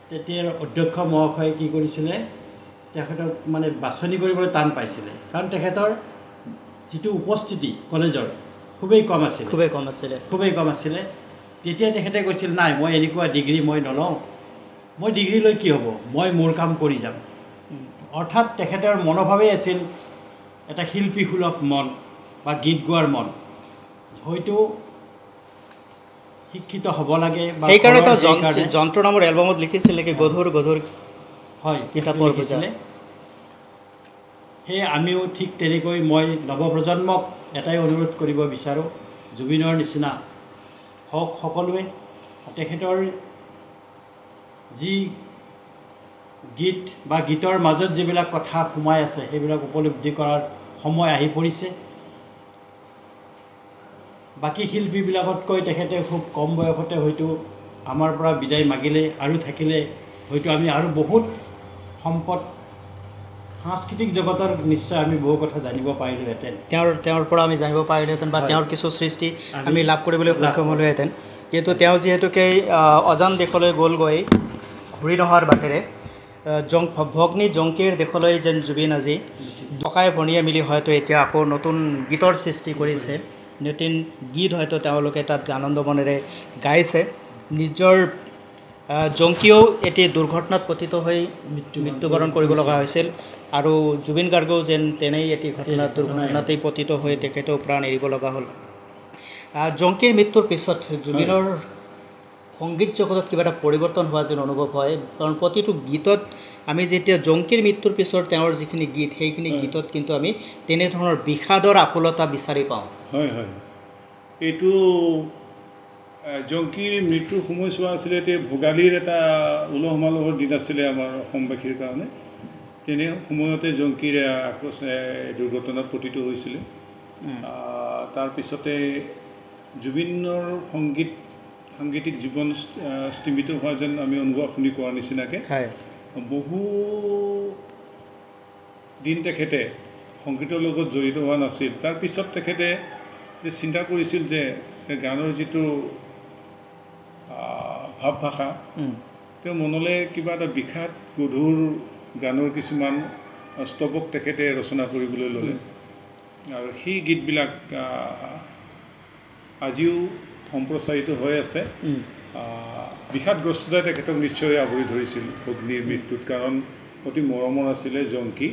তেতিয়াৰ অধ্যক্ষ মহাশয়ে কি কৰিছিলে, তেখেতক মানে বাছনি কৰিবলৈ টান পাইছিলে, কাৰণ তেখেতৰ যিটো উপস্থিতি কলেজৰ খুবেই কম আছিলে। তেতিয়া তেখেতে কৈছিল, নাই মই এনেকুৱা ডিগ্ৰী মই নলওঁ, মই ডিগ্ৰী লৈ কি হ'ব, মই মোৰ কাম কৰি যাম। অৰ্থাৎ তেখেতৰ মনোভাৱেই আছিল এটা শিল্পীসুলভ মন বা গীত গোৱাৰ মন। হয়তো শিক্ষিত হ'ব লাগে, সেইকাৰণে তেওঁ যন্ত্ৰ নামৰ এলবামত লিখিছিল নেকি, গধুৰ হয় কিতাপত লিখিছিলে। সেয়ে আমিও ঠিক তেনেকৈ মই নৱপ্ৰজন্মক এটাই অনুৰোধ কৰিব বিচাৰোঁ, জুবিনৰ নিচিনা হওক সকলোৱে। তেখেতৰ যি গীত বা গীতৰ মাজত যিবিলাক কথা সোমাই আছে সেইবিলাক উপলব্ধি কৰাৰ সময় আহি পৰিছে। বাকী শিল্পীবিলাকতকৈ তেখেতে খুব কম বয়সতে হয়তো আমাৰ পৰা বিদায় মাগিলে, আৰু থাকিলে হয়তো আমি আৰু বহুত সম্পদ সাংস্কৃতিক জগতৰ নিশ্চয় আমি বহু কথা জানিব পাৰিলোহেঁতেন। তেওঁৰ পৰা আমি জানিব পাৰিলোহেঁতেন বা তেওঁৰ কিছু সৃষ্টি আমি লাভ কৰিবলৈ সক্ষম হ'লোহেঁতেন। কিন্তু তেওঁ যিহেতুকে অজান দেশলৈ গ'লগৈ ঘূৰি নহাৰ বাটেৰে, ভগ্নী জংকীৰ দেশলৈ যেন জুবিন আজি ককাই ভনীয়ে মিলি হয়তো এতিয়া আকৌ নতুন গীতৰ সৃষ্টি কৰিছে, নতুন গীত হয়তো তেওঁলোকে তাত আনন্দ মনেৰে গাইছে। নিজৰ জংকীয়েও এটি দুৰ্ঘটনাত পতিত হৈ মৃত্যুবৰণ কৰিব লগা হৈছিল, আৰু জুবিন গাৰ্গেও যেন তেনেই এটি দুৰ্ঘটনাতেই পতিত হৈ তেখেতেও প্ৰাণ এৰিব লগা হ'ল। জংকীৰ মৃত্যুৰ পিছত জুবিনৰ সংগীত জগতত কিবা এটা পৰিৱৰ্তন হোৱা যেন অনুভৱ হয়, কাৰণ প্ৰতিটো গীতত আমি যেতিয়া জংকীৰ মৃত্যুৰ পিছত তেওঁৰ যিখিনি গীত, সেইখিনি গীতত কিন্তু আমি তেনেধৰণৰ বিষাদৰ আকুলতা বিচাৰি পাওঁ। হয় হয়, এইটো জংকীৰ মৃত্যুৰ সময়ছোৱা আছিলে, এতিয়া ভোগালীৰ এটা উলহ মালহৰ দিন আছিলে আমাৰ অসমবাসীৰ কাৰণে। তেনে সময়তে জংকীৰ দুৰ্ঘটনাত পতিত হৈছিলে। তাৰপিছতে জুবিনৰ সাংগীতিক জীৱন স্তিমিত হোৱা যেন আমি অনুভৱ আপুনি কোৱাৰ নিচিনাকৈ। বহু দিন তেখেতে সংগীতৰ লগত জড়িত হোৱা নাছিল। তাৰপিছত তেখেতে যে চিন্তা কৰিছিল যে গানৰ যিটো ভাৱ ভাষা, তেওঁ মনলৈ কিবা এটা বিষাদ গধুৰ গানৰ কিছুমান স্তৱক তেখেতে ৰচনা কৰিবলৈ ল'লে, আৰু সেই গীতবিলাক আজিও সম্প্ৰচাৰিত হৈ আছে। বিষাদগ্ৰস্ততাই তেখেতক নিশ্চয় আৱৰি ধৰিছিল ভগ্নীৰ মৃত্যুত, কাৰণ অতি মৰমৰ আছিলে জংকী।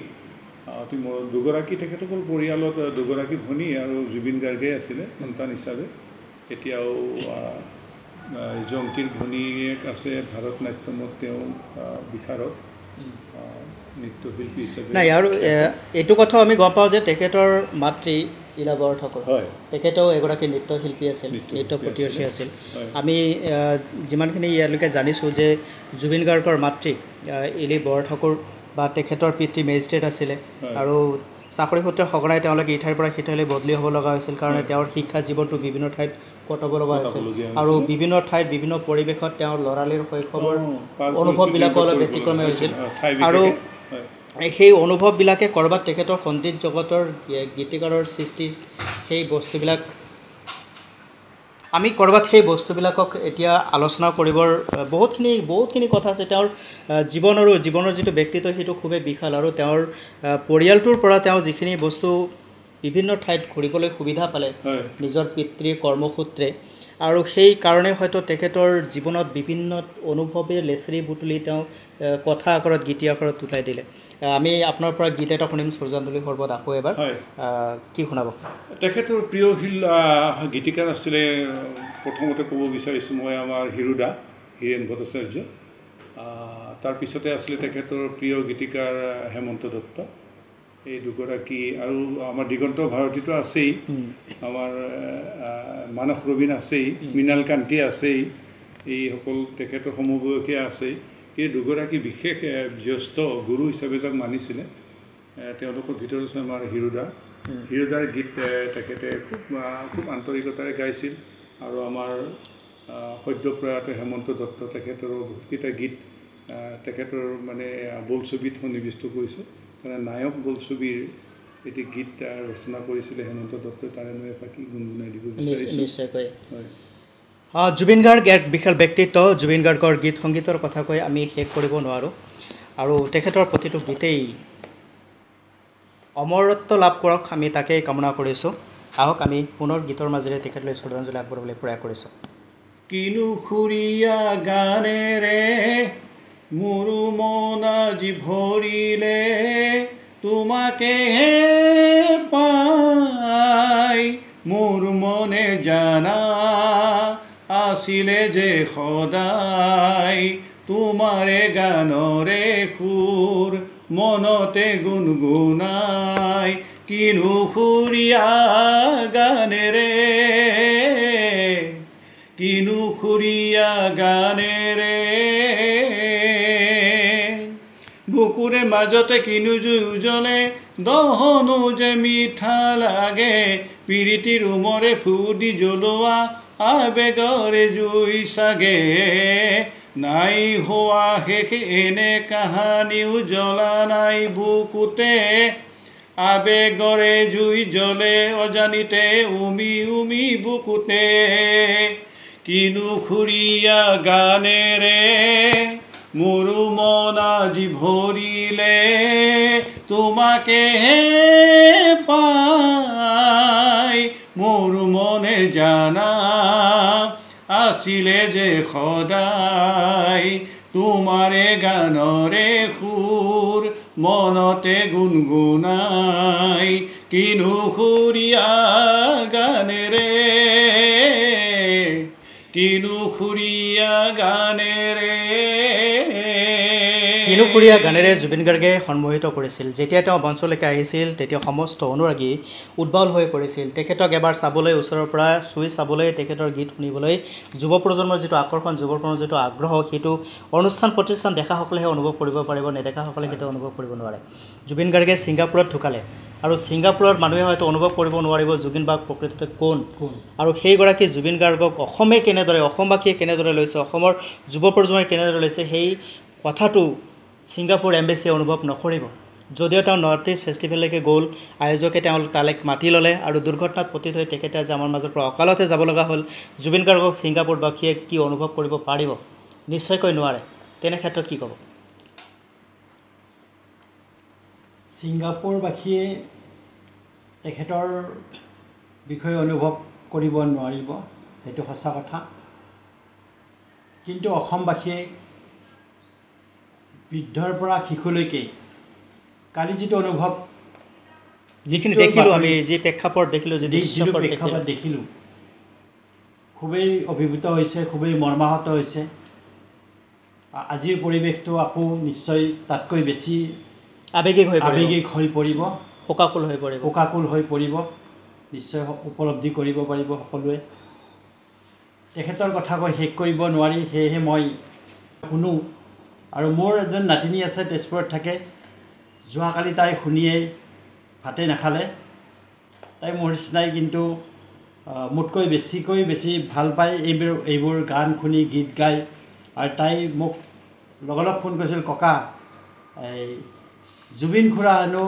অতি দুগৰাকী তেখেতসকল পৰিয়ালত দুগৰাকী ভনী আৰু জুবিন গাৰ্গে আছিলে সন্তান হিচাপে। এতিয়াও জংকীৰ ভনীয়েক আছে ভাৰত নাট্যমত, তেওঁ বিশাৰদ নৃত্যশিল্পী হিচাপে। নাই, আৰু এইটো কথাও আমি গম পাওঁ যে তেখেতৰ মাতৃ ইলা বৰঠাকুৰ, তেখেতেও এগৰাকী নৃত্যশিল্পী আছিল, নৃত্য পটীয়সী আছিল। আমি যিমানখিনি ইয়ালৈকে জানিছোঁ যে জুবিন গাৰ্গৰ মাতৃ ইলি বৰঠাকুৰ বা তেখেতৰ পিতৃ মেজিষ্ট্ৰেট আছিলে, আৰু চাকৰি সূত্ৰে সঘনাই তেওঁলোকে ইঠাইৰ পৰা সিঠাইলৈ বদলি হ'ব লগা হৈছিল, কাৰণে তেওঁৰ শিক্ষা জীৱনটো বিভিন্ন ঠাইত কটাব লগা হৈছিল, আৰু বিভিন্ন ঠাইত বিভিন্ন পৰিৱেশত তেওঁৰ ল'ৰালিৰ শৈশৱৰ অনুভৱবিলাকো অলপ ব্যতিক্ৰমী হৈছিল। আৰু সেই অনুভৱবিলাকে ক'ৰবাত তেখেতৰ সংগীত জগতৰ গীতিকাৰৰ সৃষ্টি সেই বস্তুবিলাক আমি ক'ৰবাত সেই বস্তুবিলাকক এতিয়া আলোচনা কৰিবৰ বহুতখিনি কথা আছে। তেওঁৰ জীৱনৰ যিটো ব্যক্তিত্ব সেইটো খুবেই বিশাল, আৰু তেওঁৰ পৰিয়ালটোৰ পৰা তেওঁ যিখিনি বস্তু বিভিন্ন ঠাইত ঘূৰিবলৈ সুবিধা পালে হয় নিজৰ পিতৃৰ কৰ্মসূত্ৰে আৰু সেই কাৰণে হয়তো তেখেতৰ জীৱনত বিভিন্ন অনুভৱে লেচৰি বুটলি তেওঁ কথা আকাৰত গীতি আকাৰত উলাই দিলে আমি আপোনাৰ পৰা গীত এটা শুনিম শ্ৰদ্ধাঞ্জলি সৰ্বত আকৌ এবাৰ হয় কি শুনাব তেখেতৰ প্ৰিয় গীতিকাৰ আছিলে প্ৰথমতে ক'ব বিচাৰিছোঁ মই আমাৰ হিৰুদা হীৰেণ ভট্টাচাৰ্য তাৰপিছতে আছিলে তেখেতৰ প্ৰিয় গীতিকাৰ হেমন্ত দত্ত এই দুগৰাকী আৰু আমাৰ দিগন্ত ভাৰতীতো আছেই আমাৰ মানস ৰবীন আছেই মৃণাল কান্তি আছেই এইসকল তেখেতৰ সমবয়সীয়া আছেই এই দুগৰাকী বিশেষ জ্যেষ্ঠ গুৰু হিচাপে যাক মানিছিলে তেওঁলোকৰ ভিতৰত আছে আমাৰ হিৰুদাৰ গীত তেখেতে খুব আন্তৰিকতাৰে গাইছিল আৰু আমাৰ সদ্যপ্ৰয়াত হেমন্ত দত্ত তেখেতৰ বহুতকেইটা গীত তেখেতৰ মানে বোলছবিত সন্নিৱিষ্ট কৰিছে কাৰণ নায়ক বোলছবিৰ এটি গীত ৰচনা কৰিছিলে হেমন্ত দত্তই তাৰে মই এফাকি গুণগুণাই দিব বিচাৰিছোঁ নিশ্চয়কৈ হয় জুবিন গাৰ্গ এক বিশাল ব্যক্তিত্ব জুবিন গাৰ্গৰ গীত সংগীতৰ কথা কৈ আমি শেষ কৰিব নোৱাৰোঁ আৰু তেখেতৰ প্ৰতিটো গীতেই অমৰত্ব লাভ কৰক আমি তাকেই কামনা কৰিছোঁ আহক আমি পুনৰ গীতৰ মাজেৰে তেখেতলৈ শ্ৰদ্ধাঞ্জলি আগবঢ়াবলৈ প্ৰয়াস কৰিছোঁ কিনো খুৰীয়া গানেৰে মোৰ মন আজি ভৰিলে তোমাকে পাই মোৰ মনে জানা আছিলে যে সদায় তোমাৰে গানৰে সুৰ মনতে গুণগুণাই কিনো খুৰীয়া গানেৰে কিনো খুৰীয়া গানেৰে বুকুৰে মাজতে কিনো জুই উজলে দহনো যে মিঠা লাগে পিৰিতিৰ উমৰে ফুদি জ্বলোৱা আবেগৰে জুই চাগে নাই হোৱা শেষ এনে কাহানিও জ্বলা নাই বুকুতে আবেগৰে জুই জ্বলে অজানিতে উমি উমি বুকুতে কিনো খুৰীয়া গানেৰে মোৰ মন আজি ভৰিলে তোমাকে পাই মোৰ মনে জানা আছিলে যে সদায় তোমাৰে গানৰে সুৰ মনতে গুণগুণাই কিনো খুৰীয়া গানেৰে কিনো খুৰীয়া গানেৰে কিনো খুৰীয়া গানেৰে জুবিন গাৰ্গে সন্মোহিত কৰিছিল যেতিয়া তেওঁ মঞ্চলৈকে আহিছিল তেতিয়া সমস্ত অনুৰাগী উদ্বাউল হৈ পৰিছিল তেখেতক এবাৰ চাবলৈ ওচৰৰ পৰা চুই চাবলৈ তেখেতৰ গীত শুনিবলৈ যুৱ প্ৰজন্মৰ যিটো আকৰ্ষণ যুৱ প্ৰজন্মৰ যিটো আগ্ৰহ সেইটো অনুষ্ঠান প্ৰতিষ্ঠান দেখাসকলেহে অনুভৱ কৰিব পাৰিব নেদেখাসকলে কেতিয়াও অনুভৱ কৰিব নোৱাৰে জুবিন গাৰ্গে ছিংগাপুৰত ঢুকালে আৰু ছিংগাপুৰত মানুহে হয়তো অনুভৱ কৰিব নোৱাৰিব জুবিন গাৰ্গ প্ৰকৃততে কোন আৰু সেইগৰাকী জুবিন গাৰ্গক অসমে কেনেদৰে অসমবাসীয়ে কেনেদৰে লৈছে অসমৰ যুৱ প্ৰজন্মই কেনেদৰে লৈছে সেই কথাটো ছিংগাপুৰ এম্বেচিয়ে অনুভৱ নকৰিব যদিও তেওঁ নৰ্থ ইষ্ট ফেষ্টিভেললৈকে গ'ল আয়োজকে তেওঁ তালৈক মাতি ল'লে আৰু দুৰ্ঘটনাত পতিত হৈ তেখেতে আজি আমাৰ মাজৰ পৰা অকালতে যাব লগা হ'ল জুবিন গাৰ্গক ছিংগাপুৰবাসীয়ে কি অনুভৱ কৰিব পাৰিব নিশ্চয়কৈ নোৱাৰে তেনে ক্ষেত্ৰত কি ক'ব ছিংগাপুৰবাসীয়ে তেখেতৰ বিষয়ে অনুভৱ কৰিব নোৱাৰিব সেইটো সঁচা কথা কিন্তু অসমবাসীয়ে বৃদ্ধৰ পৰা শিশুলৈকে কালি যিটো অনুভৱ যিখিনি দেখিলোঁ আমি যি প্ৰেক্ষাপট দেখিলোঁ যি প্ৰেক্ষাপট দেখিলোঁ খুবেই অভিভূত হৈছে খুবেই মৰ্মাহত হৈছে আজিৰ পৰিৱেশটো আকৌ নিশ্চয় তাতকৈ বেছি আবেগিক হৈ পৰিব শোকাকুল হৈ পৰিব নিশ্চয় উপলব্ধি কৰিব পাৰিব সকলোৱে তেখেতৰ কথা কৈ শেষ কৰিব নোৱাৰি সেয়েহে মই শুনো আৰু মোৰ এজন নাতিনী আছে তেজপুৰত থাকে যোৱাকালি তাই শুনিয়েই ভাতে নাখালে তাই মোৰ নিচিনাই কিন্তু মোতকৈ বেছি ভাল পায় এইবোৰ গান শুনি গীত গাই আৰু তাই মোক লগালগ ফোন কৰিছিল ককা এই জুবিন খুৰা হেনো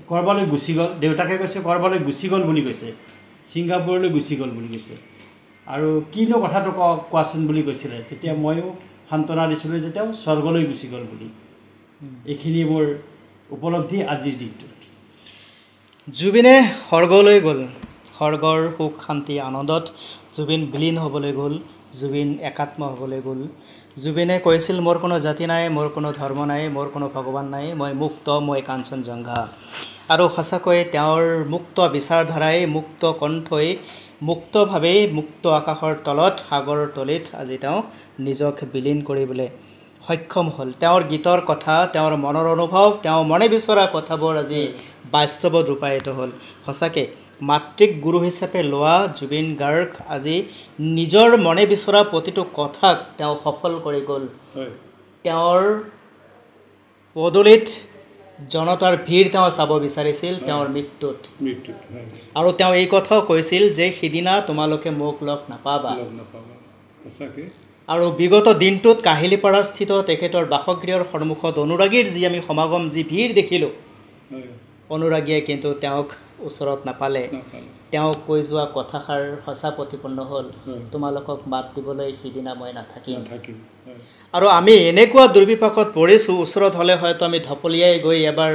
ক'ৰবালৈ গুচি গ'ল দেউতাকে কৈছে ক'ৰবালৈ গুচি গ'ল বুলি কৈছে ছিংগাপুৰলৈ গুচি গ'ল বুলি কৈছে আৰু কিনো কথাটো কোৱাচোন বুলি কৈছিলে তেতিয়া ময়ো সান্তনা দিছিলোঁ যে তেওঁ স্বৰ্গলৈ গুচি গ'ল বুলি এইখিনি মোৰ উপলব্ধি আজিৰ দিনটো জুবিনে স্বৰ্গলৈ গ'ল, স্বৰ্গৰ সুখ শান্তি আনন্দত জুবিন বিলীন হ'বলৈ গ'ল, জুবিন একাত্ম হ'বলৈ গ'ল। জুবিনে কৈছিল মোৰ কোনো জাতি নাই, মোৰ কোনো ধৰ্ম নাই, মোৰ কোনো ভগৱান নাই, মই মুক্ত, মই কাঞ্চনজংঘা। আৰু সঁচাকৈ তেওঁৰ মুক্ত বিচাৰধাৰাই, মুক্ত কণ্ঠই, মুক্তভাৱেই মুক্ত আকাশৰ তলত, সাগৰৰ তলিত আজি তেওঁ নিজক বিলীন কৰিবলৈ সক্ষম হ'ল। তেওঁৰ গীতৰ কথা, তেওঁৰ মনৰ অনুভৱ, তেওঁ মনে বিচৰা কথাবোৰ আজি বাস্তৱত ৰূপায়িত হ'ল। সঁচাকৈ মাতৃক গুৰু হিচাপে লোৱা জুবিন গাৰ্গ আজি নিজৰ মনে বিচৰা প্ৰতিটো কথাক তেওঁ সফল কৰি গ'ল। তেওঁৰ পদূলিত জনতাৰ ভিৰ তেওঁ চাব বিচাৰিছিল তেওঁৰ মৃত্যুত। আৰু তেওঁ এই কথাও কৈছিল যে সিদিনা তোমালোকে মোক লগ নাপাবা। আৰু বিগত দিনটোত কাহিলীপাৰা স্থিত তেখেতৰ বাসগৃহৰ সন্মুখত অনুৰাগীৰ যি আমি সমাগম, যি ভিৰ দেখিলোঁ, অনুৰাগীয়ে কিন্তু তেওঁক ওচৰত নাপালে। তেওঁ কৈ যোৱা কথাষাৰ সঁচা প্ৰতিপন্ন হ'ল, তোমালোকক মাত দিবলৈ সিদিনা মই নাথাকিম। আৰু আমি এনেকুৱা দুৰ্বিপাকত পৰিছোঁ, ওচৰত হ'লে হয়তো আমি ঢপলিয়াই গৈ এবাৰ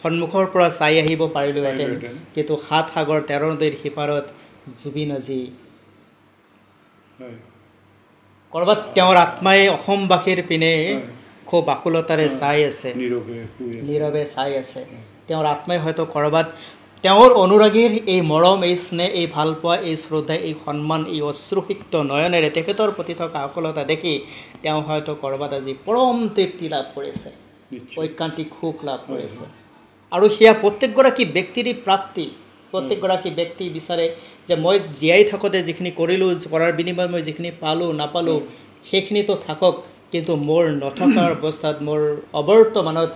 সন্মুখৰ পৰা চাই আহিব পাৰিলোহেঁতেন, কিন্তু ৭ সাগৰ ১৩ নদীৰ সিপাৰত জুবিন আজি ক'ৰবাত তেওঁৰ আত্মাই অসমবাসীৰ পিনে খুব আকুলতাৰে চাই আছে, নীৰৱে চাই আছে। তেওঁৰ আত্মাই হয়তো ক'ৰবাত তেওঁৰ অনুৰাগীৰ এই মৰম, এই স্নেহ, এই ভালপোৱা, এই শ্ৰদ্ধা, এই সন্মান, এই অশ্ৰুসিক্ত নয়নেৰে তেখেতৰ প্ৰতি থকা আকুলতা দেখি তেওঁ হয়তো ক'ৰবাত আজি পৰম তৃপ্তি লাভ কৰিছে, ঐকান্তিক সুখ লাভ কৰিছে। আৰু সেয়া প্ৰত্যেকগৰাকী ব্যক্তিৰে প্ৰাপ্তি। প্ৰত্যেকগৰাকী ব্যক্তি বিচাৰে যে মই জীয়াই থাকোঁতে যিখিনি কৰিলোঁ, কৰাৰ বিনিময়ত মই যিখিনি পালোঁ নাপালোঁ সেইখিনিতো থাকক, কিন্তু মোৰ নথকাৰ অৱস্থাত, মোৰ অবৰ্তমানত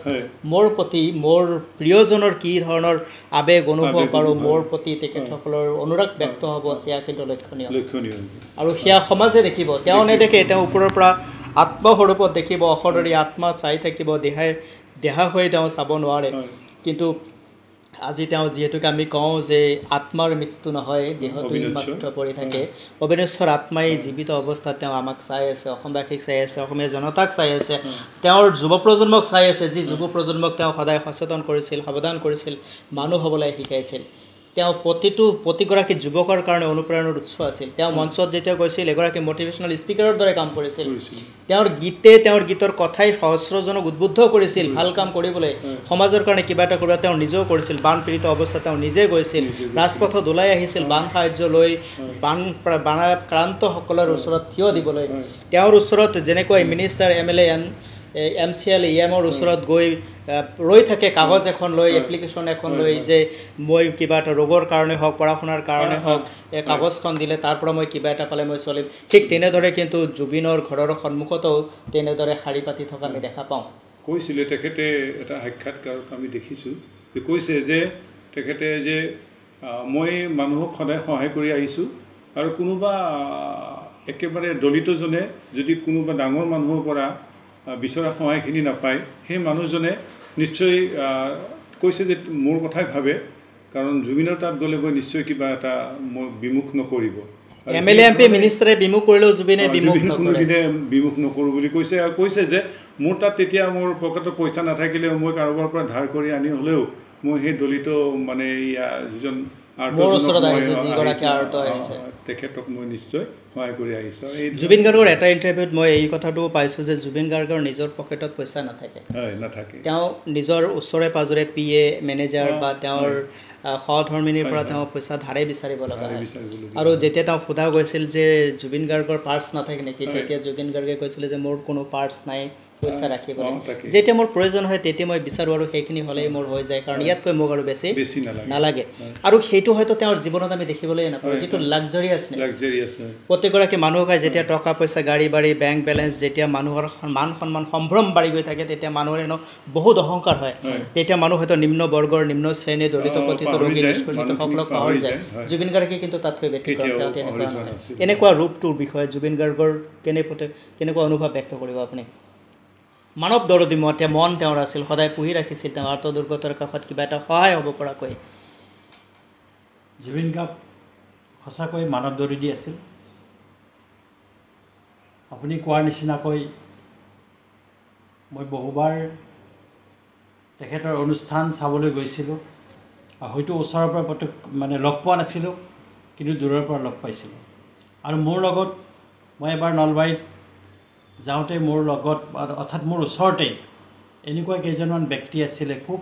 মোৰ প্ৰতি মোৰ প্ৰিয়জনৰ কি ধৰণৰ আৱেগ অনুভৱ আৰু মোৰ প্ৰতি তেখেতসকলৰ অনুৰাগ ব্যক্ত হ'ব, সেয়া কিন্তু লক্ষণীয়। আৰু সেয়া সমাজে দেখিব। তেওঁ নেদেখে, তেওঁ ওপৰৰ পৰা আত্মস্বৰূপত দেখিব, অসদৰী আত্মা চাই থাকিব, দেহা হৈ তেওঁ চাব নোৱাৰে। কিন্তু আজি তেওঁ যিহেতুকে আমি কওঁ যে আত্মাৰ মৃত্যু নহয়, দেহটোই মাত্ৰ পৰি থাকে, অবিনশ্বৰ আত্মাই জীৱিত অৱস্থাত তেওঁ আমাক চাই আছে, অসমবাসীক চাই আছে, অসমীয়া জনতাক চাই আছে, তেওঁৰ যুৱ প্ৰজন্মক চাই আছে, যি যুৱ প্ৰজন্মক তেওঁ সদায় সচেতন কৰিছিল, সাৱধান কৰিছিল, মানুহ হ'বলৈ শিকাইছিল। তেওঁ প্ৰতিগৰাকী যুৱকৰ কাৰণে অনুপ্ৰেৰণাৰ উৎস আছিল। তেওঁ মঞ্চত যেতিয়া গৈছিল এগৰাকী মটিভেশ্যনেল স্পীকাৰৰ দৰে কাম কৰিছিল। তেওঁৰ গীতৰ কথাই সহস্ৰজনক উদ্বুদ্ধ কৰিছিল ভাল কাম কৰিবলৈ, সমাজৰ কাৰণে কিবা এটা কৰিব। তেওঁ নিজেও কৰিছিল। বান পীড়িত অৱস্থাত তেওঁ নিজে গৈছিল, ৰাজপথত ওলাই আহিছিল বান সাহায্য লৈ, বানাক্ৰান্তসকলৰ ওচৰত থিয় দিবলৈ। তেওঁৰ ওচৰত যেনেকৈ মিনিষ্টাৰ, MLA, MCL, EMৰ ওচৰত গৈ ৰৈ থাকে কাগজ এখন লৈ, এপ্লিকেশ্যন এখন লৈ, যে মই কিবা এটা ৰোগৰ কাৰণে হওক, পঢ়া শুনাৰ কাৰণে হওক, এই কাগজখন দিলে তাৰ পৰা মই কিবা এটা পালে মই চলিম। ঠিক তেনেদৰে কিন্তু জুবিনৰ ঘৰৰ সন্মুখতো তেনেদৰে শাৰী পাতি থকা আমি দেখা পাওঁ। কৈছিলে তেখেতে এটা সাক্ষাৎকাৰত আমি দেখিছোঁ যে কৈছে যে তেখেতে যে মই মানুহক সদায় সহায় কৰি আহিছোঁ, আৰু কোনোবা একেবাৰে দলিতজনে যদি কোনোবা ডাঙৰ মানুহৰ পৰা বিচৰা সহায়খিনি নাপায়, সেই মানুহজনে নিশ্চয় কৈছে যে মোৰ কথাই ভাবে, কাৰণ জুবিনৰ তাত গ'লে মই নিশ্চয় কিবা এটা মই বিমুখ নকৰিব। MLA, MP, মিনিষ্টাৰে বিমুখ কৰিলেও জুবিনে কোনোদিনে বিমুখ নকৰোঁ বুলি কৈছে। আৰু কৈছে যে মোৰ তাত তেতিয়া মোৰ পকেটত পইচা নাথাকিলেও মই কাৰোবাৰ পৰা ধাৰ কৰি আনি হ'লেও মই সেই দলিত মানে যিজন তেখেতক মই নিশ্চয় সহায় কৰি আহিছোঁ। জুবিন গাৰ্গৰ এটা ইণ্টাৰভিউত মই এই কথাটো পাইছোঁ যে জুবিন গাৰ্গৰ নিজৰ পকেটত পইচা নাথাকে। তেওঁ নিজৰ ওচৰে পাজৰে PA, মেনেজাৰ বা তেওঁৰ সহধৰ্মিনীৰ পৰা তেওঁ পইচা ধাৰে বিচাৰিব লগা হয়। আৰু যেতিয়া তেওঁ সোধা গৈছিল যে জুবিন গাৰ্গৰ পাৰ্চ নাথাকে নেকি, তেতিয়া জুবিন গাৰ্গে কৈছিলে যে মোৰ কোনো পাৰ্চ নাই পইচা ৰাখিবলৈ, যেতিয়া মোৰ প্ৰয়োজন হয় তেতিয়া মই বিচাৰোঁ, আৰু সেইখিনি হ'লেই মোৰ হৈ যায়, কাৰণ ইয়াতকৈ মোক আৰু বেছি নালাগে। আৰু সেইটো হয়তো তেওঁৰ জীৱনত আমি দেখিবলৈ নাপাওঁ, যিটো লাক্সাৰিয়াছনেছ। প্ৰত্যেকগৰাকী মানুহকে যেতিয়া টকা পইচা, গাড়ী বাৰী, বেংক বেলেঞ্চ, যেতিয়া মানুহৰ মান সন্মান সম্ভ্ৰম বাঢ়ি গৈ থাকে, তেতিয়া মানুহৰ এনেও বহুত অহংকাৰ হয়। তেতিয়া মানুহ হয়তো নিম্ন বৰ্গৰ, নিম্ন শ্ৰেণীৰ, দলিত পতিত, ৰোগী, নিষ্পেষিতসকলক পাহৰি যায়। জুবিন গাৰ্গে কিন্তু তাতকৈ ব্যতিক্ৰম। তেওঁ তেনেকুৱা নহয়। এনেকুৱা ৰূপটোৰ বিষয়ে জুবিন গাৰ্গৰ কেনেকুৱা অনুভৱ ব্যক্ত কৰিব আপুনি? মানৱ দৰদী মন তেওঁৰ আছিল, সদায় পুহি ৰাখিছিল তেওঁ আৰ্তদুৰ্গতৰ কাষত কিবা এটা সহায় হ'ব পৰাকৈ। জুবিন গাৰ্গ সঁচাকৈ মানৱ দৰদী আছিল। আপুনি কোৱাৰ নিচিনাকৈ মই বহুবাৰ তেখেতৰ অনুষ্ঠান চাবলৈ গৈছিলোঁ, হয়তো ওচৰৰ পৰা মানে লগ পোৱা নাছিলোঁ, কিন্তু দূৰৰ পৰা লগ পাইছিলোঁ। আৰু মোৰ লগত মই এবাৰ নলবাৰীত যাওঁতে মোৰ লগত অৰ্থাৎ মোৰ ওচৰতে এনেকুৱা কেইজনমান ব্যক্তি আছিলে, খুব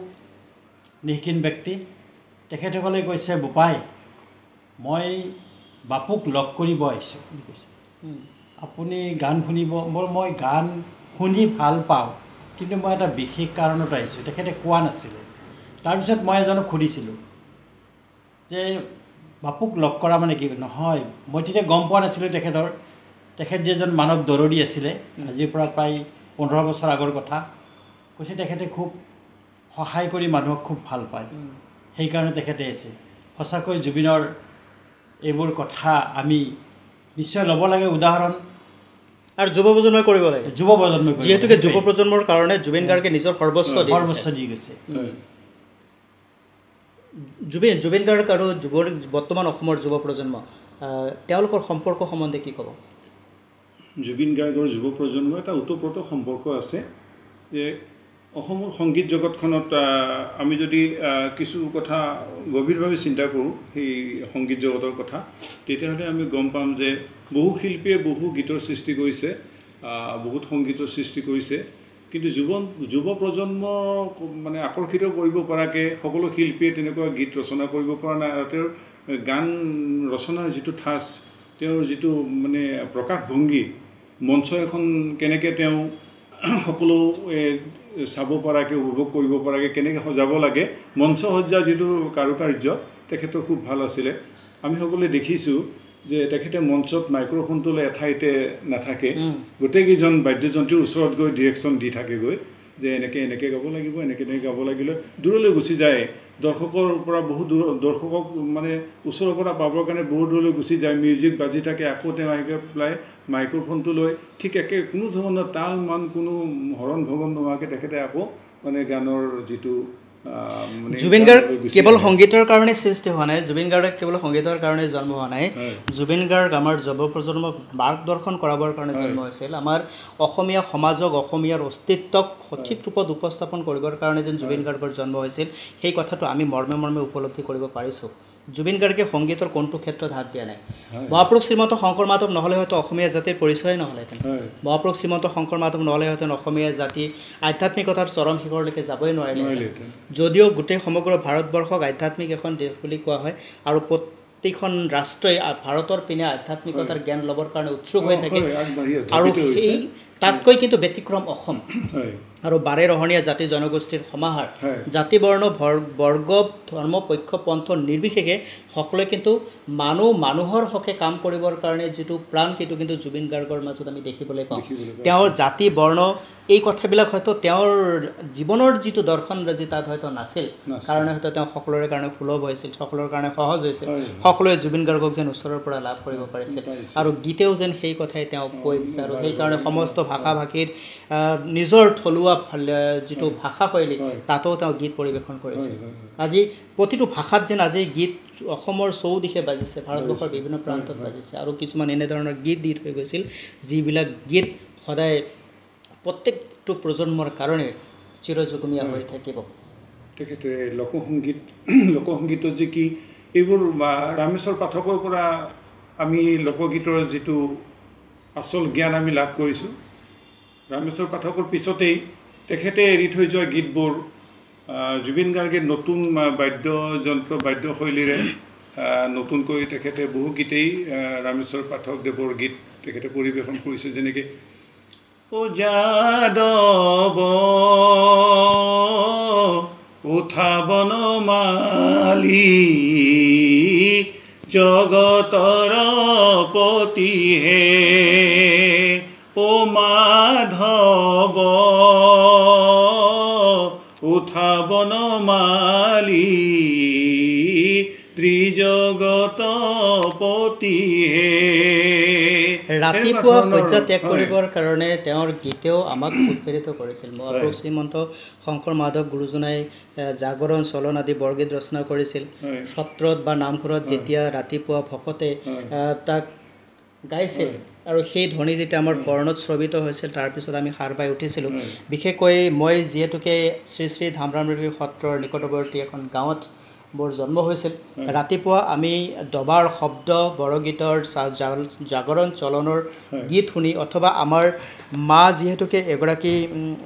নিখিন ব্যক্তি। তেখেতসকলে কৈছে, বোপাই মই বাপুক লগ কৰিব আহিছোঁ বুলি কৈছে। আপুনি গান শুনিব? মই গান শুনি ভাল পাওঁ, কিন্তু মই এটা বিশেষ কাৰণত আহিছোঁ। তেখেতে কোৱা নাছিলে। তাৰপিছত মই এজনক সুধিছিলোঁ যে বাপুক লগ কৰা মানে কি? নহয়, মই তেতিয়া গম পোৱা নাছিলোঁ তেখেত যে এজন মানৱ দৰদী আছিলে, আজিৰ পৰা প্ৰায় 15 বছৰ আগৰ কথা। কৈছে তেখেতে খুব সহায় কৰি মানুহক খুব ভাল পায়, সেইকাৰণে তেখেতে আছে। সঁচাকৈ জুবিনৰ এইবোৰ কথা আমি নিশ্চয় ল'ব লাগে উদাহৰণ, আৰু যুৱ প্ৰজন্মই কৰিব লাগে। যুৱ প্ৰজন্মই, যিহেতুকে যুৱ প্ৰজন্মৰ কাৰণে জুবিন গাৰ্গে নিজৰ সৰ্বস্ব দি গৈছে। জুবিন গাৰ্গ আৰু বৰ্তমান অসমৰ যুৱ প্ৰজন্ম, তেওঁলোকৰ সম্পৰ্ক সম্বন্ধে কি ক'ব? জুবিন গাৰ্গৰ যুৱ প্ৰজন্মৰ এটা ওতঃপ্ৰোত সম্পৰ্ক আছে। যে অসমৰ সংগীত জগতখনত আমি যদি কিছু কথা গভীৰভাৱে চিন্তা কৰোঁ সেই সংগীত জগতৰ কথা, তেতিয়াহ'লে আমি গম পাম যে বহু শিল্পীয়ে বহু গীতৰ সৃষ্টি কৰিছে, বহুত সংগীতৰ সৃষ্টি কৰিছে, কিন্তু যুৱ প্ৰজন্মক মানে আকৰ্ষিত কৰিব পৰাকৈ সকলো শিল্পীয়ে তেনেকুৱা গীত ৰচনা কৰিব পৰা নাই। আৰু তেওঁৰ গান ৰচনাৰ যিটো ঠাঁচ, তেওঁৰ যিটো মানে প্ৰকাশভংগী, মঞ্চ এখন কেনেকৈ তেওঁ সকলো চাব পৰাকৈ, উপভোগ কৰিব পৰাকৈ কেনেকৈ সজাব লাগে, মঞ্চ সজ্জাৰ যিটো কাৰুকাৰ্য তেখেতৰ খুব ভাল আছিলে। আমি সকলোৱে দেখিছোঁ যে তেখেতে মঞ্চত মাইক্ৰফোনটো লৈ এঠাইতে নাথাকে, গোটেইকেইজন বাদ্যযন্ত্ৰীৰ ওচৰত গৈ ডিৰেকশ্যন দি থাকেগৈ যে এনেকৈ গাব লাগিব, এনেকৈ গাব লাগিলে দূৰলৈ গুচি যায়। দৰ্শকৰ পৰা দৰ্শকক মানে ওচৰৰ পৰা পাবৰ কাৰণে বহুত দূৰলৈ গুচি যায়। মিউজিক বাজি থাকে, আকৌ তেওঁ আহি পেলাই মাইক্ৰফোনটো লৈ ঠিক কোনো ধৰণৰ তাল মান, কোনো হৰণ ভগন নোহোৱাকৈ তেখেতে আকৌ মানে গানৰ যিটো জুবিন গাৰ্গ কেৱল সংগীতৰ কাৰণে সৃষ্টি হোৱা নাই, জুবিন গাৰ্গ কেৱল সংগীতৰ কাৰণে জন্ম হোৱা নাই। জুবিন গাৰ্গ আমাৰ যুৱ প্ৰজন্মক মাৰ্গদৰ্শন কৰাবৰ কাৰণে জন্ম হৈছিল। আমাৰ অসমীয়া সমাজক, অসমীয়াৰ অস্তিত্বক সঠিক ৰূপত উপস্থাপন কৰিবৰ কাৰণে যেন জুবিন গাৰ্গৰ জন্ম হৈছিল, সেই কথাটো আমি মৰ্মে মৰ্মে উপলব্ধি কৰিব পাৰিছোঁ। জুবিন গাৰ্গে সংগীতৰ কোনটো ক্ষেত্ৰত হাত দিয়া নাই। মহাপুৰুষ শ্ৰীমন্ত শংকৰ মাধৱ নহ'লে হয়তো অসমীয়া জাতিৰ পৰিচয় নহ'লেহেঁতেন। মহাপুৰুষ শ্ৰীমন্ত শংকৰ মাধৱ নহ'লেহেঁতেন অসমীয়া জাতি আধ্যাত্মিকতাৰ চৰম শিখৰলৈকে যাবই নোৱাৰিলেহেঁতেন। যদিও গোটেই সমগ্ৰ ভাৰতবৰ্ষক আধ্যাত্মিক এখন দেশ বুলি কোৱা হয়, আৰু প্ৰতিখন ৰাষ্ট্ৰই ভাৰতৰ পিনে আধ্যাত্মিকতাৰ জ্ঞান ল'বৰ কাৰণে উৎসুক হৈ থাকে, আৰু সেই তাতকৈ কিন্তু ব্যতিক্ৰম অসম। আৰু বাৰেৰহণীয়া জাতি জনগোষ্ঠীৰ সমাহাৰ, জাতি বৰ্ণ বৰ্গ ধৰ্ম পক্ষ পন্থ নিৰ্বিশেষে সকলোৱে কিন্তু মানুহৰ হকে কাম কৰিবৰ কাৰণে যিটো প্ৰাণ, সেইটো কিন্তু জুবিন গাৰ্গৰ মাজত আমি দেখিবলৈ পাওঁ। তেওঁৰ জাতি বৰ্ণ এই কথাবিলাক হয়তো তেওঁৰ জীৱনৰ যিটো দৰ্শনৰাজি তাত হয়তো নাছিল, কাৰণে হয়তো তেওঁ সকলোৰে কাৰণে সুলভ হৈছিল, সকলোৰে কাৰণে সহজ হৈছিল। সকলোৱে জুবিন গাৰ্গক যেন ওচৰৰ পৰা লাভ কৰিব পাৰিছিল, আৰু গীতেও যেন সেই কথাই তেওঁক কৈ দিছে। আৰু সেইকাৰণে সমস্ত ভাষা ভাষীৰ নিজৰ থলুৱা যিটো ভাষা শৈলী, তাতো তেওঁ গীত পৰিৱেশন কৰিছিল। আজি প্ৰতিটো ভাষাত যেন আজি গীত অসমৰ চৌদিশে বাজিছে, ভাৰতবৰ্ষৰ বিভিন্ন প্ৰান্তত বাজিছে, আৰু কিছুমান এনেধৰণৰ গীত দি থৈ গৈছিল, যিবিলাক গীত সদায় প্ৰত্যেকটো প্ৰজন্মৰ কাৰণে চিৰযুগমীয়া হৈ থাকিব। তেখেতে লোকসংগীতত যে কি এইবোৰ ৰামেশ্বৰ পাঠকৰ পৰা আমি লোকগীতৰ যিটো আচল জ্ঞান আমি লাভ কৰিছোঁ। ৰামেশ্বৰ পাঠকৰ পিছতেই তেখেতে এৰি থৈ যোৱা গীতবোৰ জুবিন গাৰ্গে নতুন বাদ্যশৈলীৰে নতুনকৈ তেখেতে বহু গীতেই ৰামেশ্বৰ পাঠকদেৱৰ গীত তেখেতে পৰিৱেশন কৰিছে। যেনেকৈ ও যাদৱ উঠা বনমালী জগতৰ পতি হে, ও মাধৱ উঠা বনমালী ত্ৰিজগত পতি হে। ৰাতিপুৱা শয্যা ত্যাগ কৰিবৰ কাৰণে তেওঁৰ গীতেও আমাক উৎপ্ৰেৰিত কৰিছিল। মহাপুৰুষ শ্ৰীমন্ত শংকৰ মাধৱ গুৰুজনাই জাগৰণ চলন আদি বৰগীত ৰচনা কৰিছিল। সত্ৰত বা নামঘৰত যেতিয়া ৰাতিপুৱা ভকতে তাক গাইছিল, আৰু সেই ধ্বনি যেতিয়া আমাৰ কৰ্ণত শ্ৰৱিত হৈছিল, তাৰপিছত আমি সাৰ পাই উঠিছিলোঁ। বিশেষকৈ মই যিহেতুকে শ্ৰী শ্ৰী ধামৰামদেৱী সত্ৰৰ নিকটৱৰ্তী এখন গাঁৱত মোৰ জন্ম হৈছিল ৰাতিপুৱা আমি দবাৰ শব্দ বৰগীতৰ জাগৰণ চলনৰ গীত শুনি অথবা আমাৰ মা যিহেতুকে এগৰাকী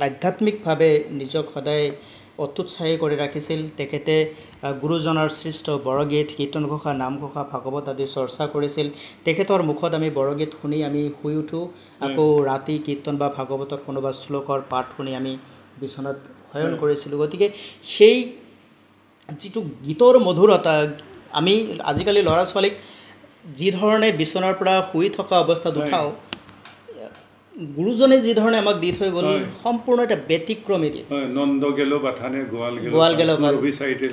আধ্যাত্মিকভাৱে নিজক সদায় অতুৎসাহী কৰি ৰাখিছিল তেখেতে গুৰুজনাৰ সৃষ্ট বৰগীত কীৰ্তন ঘোষা নামঘোষা ভাগৱত আদিৰ চৰ্চা কৰিছিল তেখেতৰ মুখত আমি বৰগীত শুনি আমি শুই উঠোঁ আকৌ ৰাতি কীৰ্তন বা ভাগৱতৰ কোনোবা শ্লোকৰ পাঠ শুনি আমি বিচনাত শয়ন কৰিছিলোঁ গতিকে সেই যিটো গীতৰ মধুৰতা আমি আজিকালি ল'ৰা ছোৱালীক যি ধৰণে বিচনাৰ পৰা শুই থকা অৱস্থাত উঠাওঁ গুৰুজনে যি ধৰণে আমাক দি থৈ গ'ল সম্পূৰ্ণ এটা ব্যতিক্ৰমী নন্দ গেলো বাথানে গোৱাল গেলো